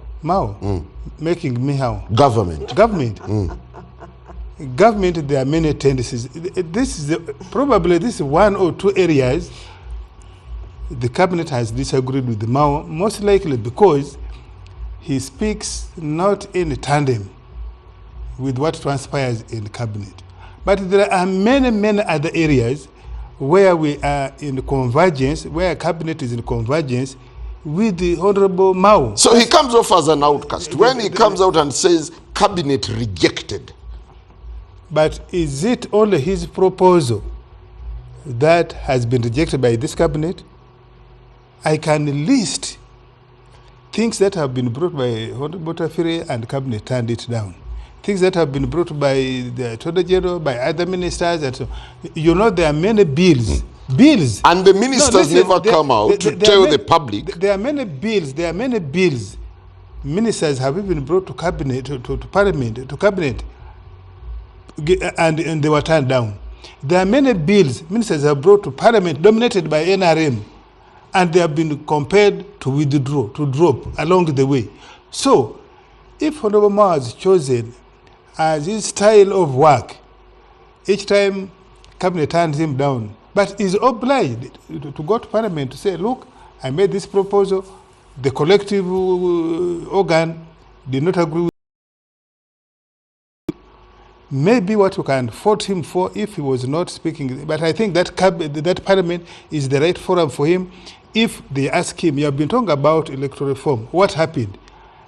Making me how? Government. Government, there are many tendencies. This is probably this is 1 or 2 areas the cabinet has disagreed with Mao, most likely because he speaks not in tandem with what transpires in the cabinet. But there are many other areas where we are in convergence, where cabinet is in convergence with the Honorable Mao. So he comes off as an outcast. When he comes out and says cabinet rejected. But is it only his proposal that has been rejected by this cabinet? I can list things that have been brought by Honorable Tafiri and cabinet turned it down. Things that have been brought by the Attorney General, by other ministers, and so you know there are many bills. Bills. And the ministers never come out to tell the public. There are many bills. There are many bills. Ministers have even brought to cabinet, to parliament, to cabinet, and they were turned down. There are many bills ministers have brought to parliament dominated by NRM, and they have been compelled to withdraw, to drop along the way. So, if Honorable Mao is chosen as his style of work, each time cabinet turns him down, but is obliged to go to parliament to say, look, I made this proposal, the collective organ did not agree with it. Maybe what you can fault him for if he was not speaking, but I think that that parliament is the right forum for him. If they ask him, you have been talking about electoral reform, what happened?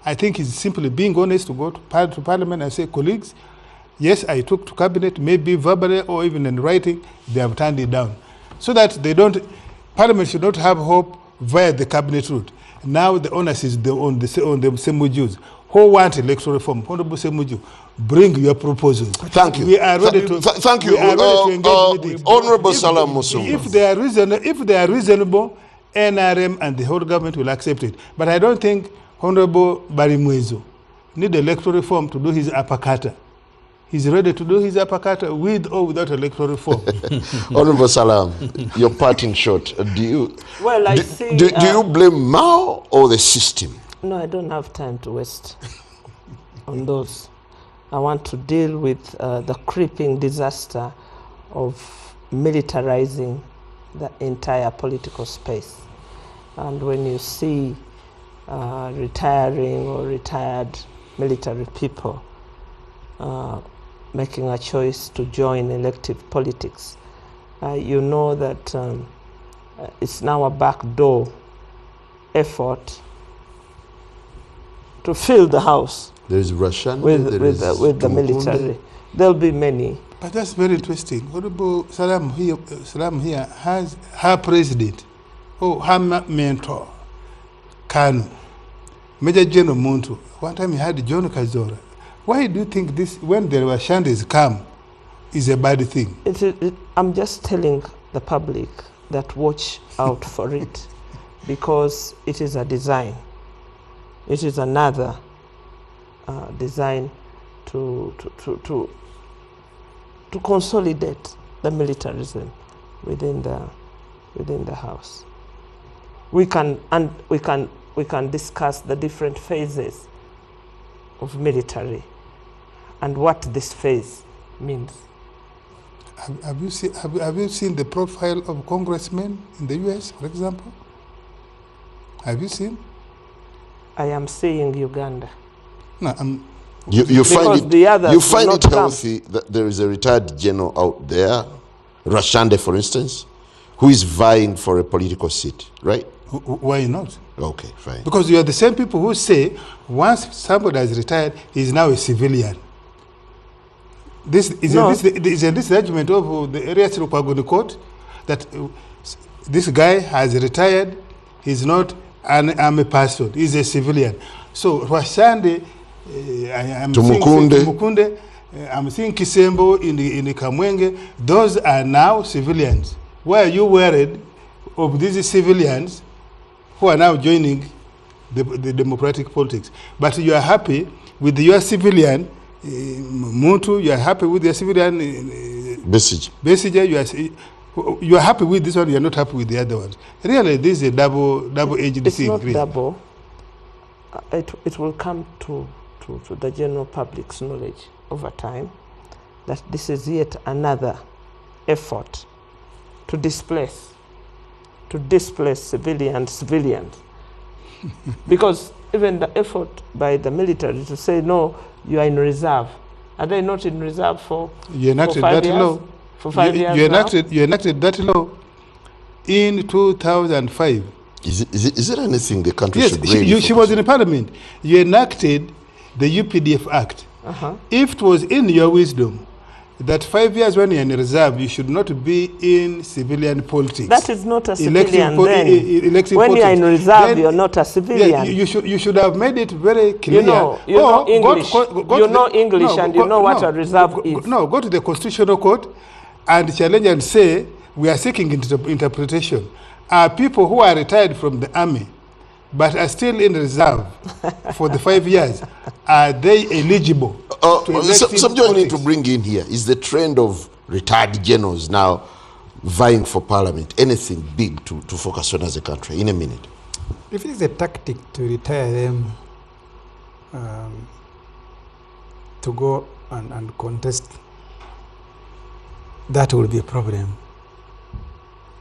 I think he's simply being honest to go to parliament and say, colleagues, yes, I took to cabinet, maybe verbally or even in writing, they have turned it down. So that they don't, parliament should not have hope via the cabinet route. Now the onus is on the Semujus who want electoral reform. Honorable Semuju, bring your proposal. Thank you. We are ready to. Thank you, Honorable Salam Musumu. If they are reasonable, NRM and the whole government will accept it. But I don't think Honorable Barimwezo need electoral reform to do his apakata. He's ready to do his apakata with or without electoral reform. Honorable Salam, your parting shot. Do you blame Mao or the system? No, I don't have time to waste on those. I want to deal with the creeping disaster of militarizing the entire political space. And when you see retiring or retired military people making a choice to join elective politics, you know that it's now a backdoor effort to fill the house. There is Russian with the military. There'll be many. But that's very interesting. Honorable Salam here has her president, her mentor, Kanu, Major General Muntu. One time he had John Kazora. Why do you think this, when the Russians come, is a bad thing? I'm just telling the public that watch out for it, because it is a design. It is another design to consolidate the militarism within the house. We can discuss the different phases of military and what this phase means. Have you seen the profile of congressmen in the US, for example? Have you seen? I am seeing Uganda. No, you find it healthy that there is a retired general out there, Rashande, for instance, who is vying for a political seat, right? Why not? Okay, fine. Because you are the same people who say once somebody has retired, he is now a civilian. This is this judgment of the area Pagoni court that this guy has retired, he's not an army person, he's a civilian. So Rashande, I'm Mukunde, I'm seeing Kisembo in the Kamwenge, those are now civilians. Why are you worried of these civilians who are now joining the democratic politics? But you are happy with your civilian, Muntu, you are happy with your civilian, Besige, you are happy with this one, you are not happy with the other ones. Really, this is a double-edged thing. It's not double. It will come to the general public's knowledge over time that this is yet another effort to displace civilians. Because even the effort by the military to say, no, you are in reserve. Are they not in reserve for 5 years? For 5 years you enacted that law in 2005. Is it anything the country should really Yes, she was in parliament. You enacted the UPDF Act. If it was in your wisdom that 5 years when you're in reserve, you should not be in civilian politics. That is not a civilian then. When politics, you are in reserve, then you're not a civilian. Yeah, you should have made it very clear. You know English. You know English and you know what a reserve is. No, go to the Constitutional Court and challenge and say, we are seeking interpretation. Are people who are retired from the army but are still in reserve for the 5 years, are they eligible to something I need to bring in here is the trend of retired generals now vying for parliament. Anything big to focus on as a country in a minute? If it's a tactic to retire them to go and contest, that will be a problem.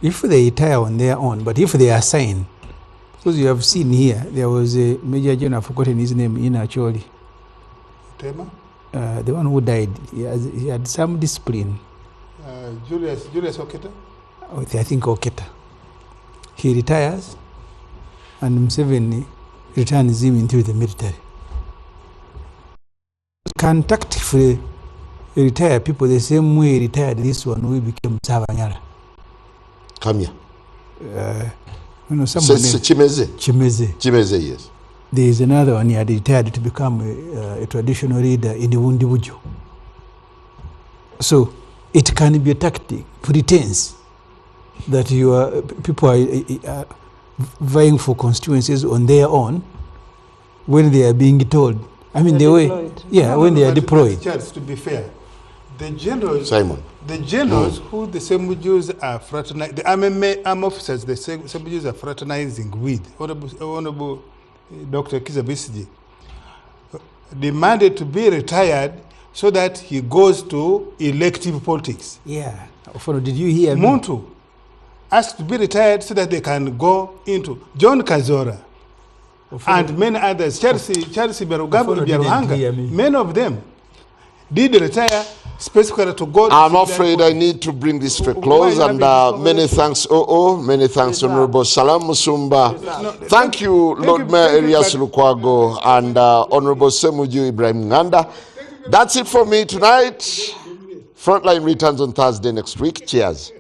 If they retire on their own, but if they assign, because you have seen here, there was a Major General, I've forgotten his name, actually. Tema? The one who died, he had some discipline. Julius Oketa? I think Oketa. He retires, and Museveni returns him into the military. Can tactfully retire people the same way he retired this one who became Savanyala. Come here. Chimeze, yes. There is another one, he had retired to become a traditional leader in the Wundibujo. So it can be a tactic, pretense, that people are vying for constituencies on their own when they are being told. I mean, when they are deployed. To be fair, the generals, Simon. The generals who the Sembujus are fraternizing, the army officers the Sembujus are fraternizing with, Honorable Dr. Kizabisiji, demanded to be retired so that he goes to elective politics. Yeah. Did you hear me? Muntu asked to be retired so that they can go into John Kazora and many others, Chelsea Berugabu, Biaruhanga, many of them did retire specifically to go. I'm afraid I need to bring this to a close, and many thanks, many thanks, Honorable Salam Musumba. Thank you, Lord Mayor Elias Lukwago, and Honorable Semuju Ibrahim Nganda. That's it for me tonight. Frontline returns on Thursday next week. Cheers.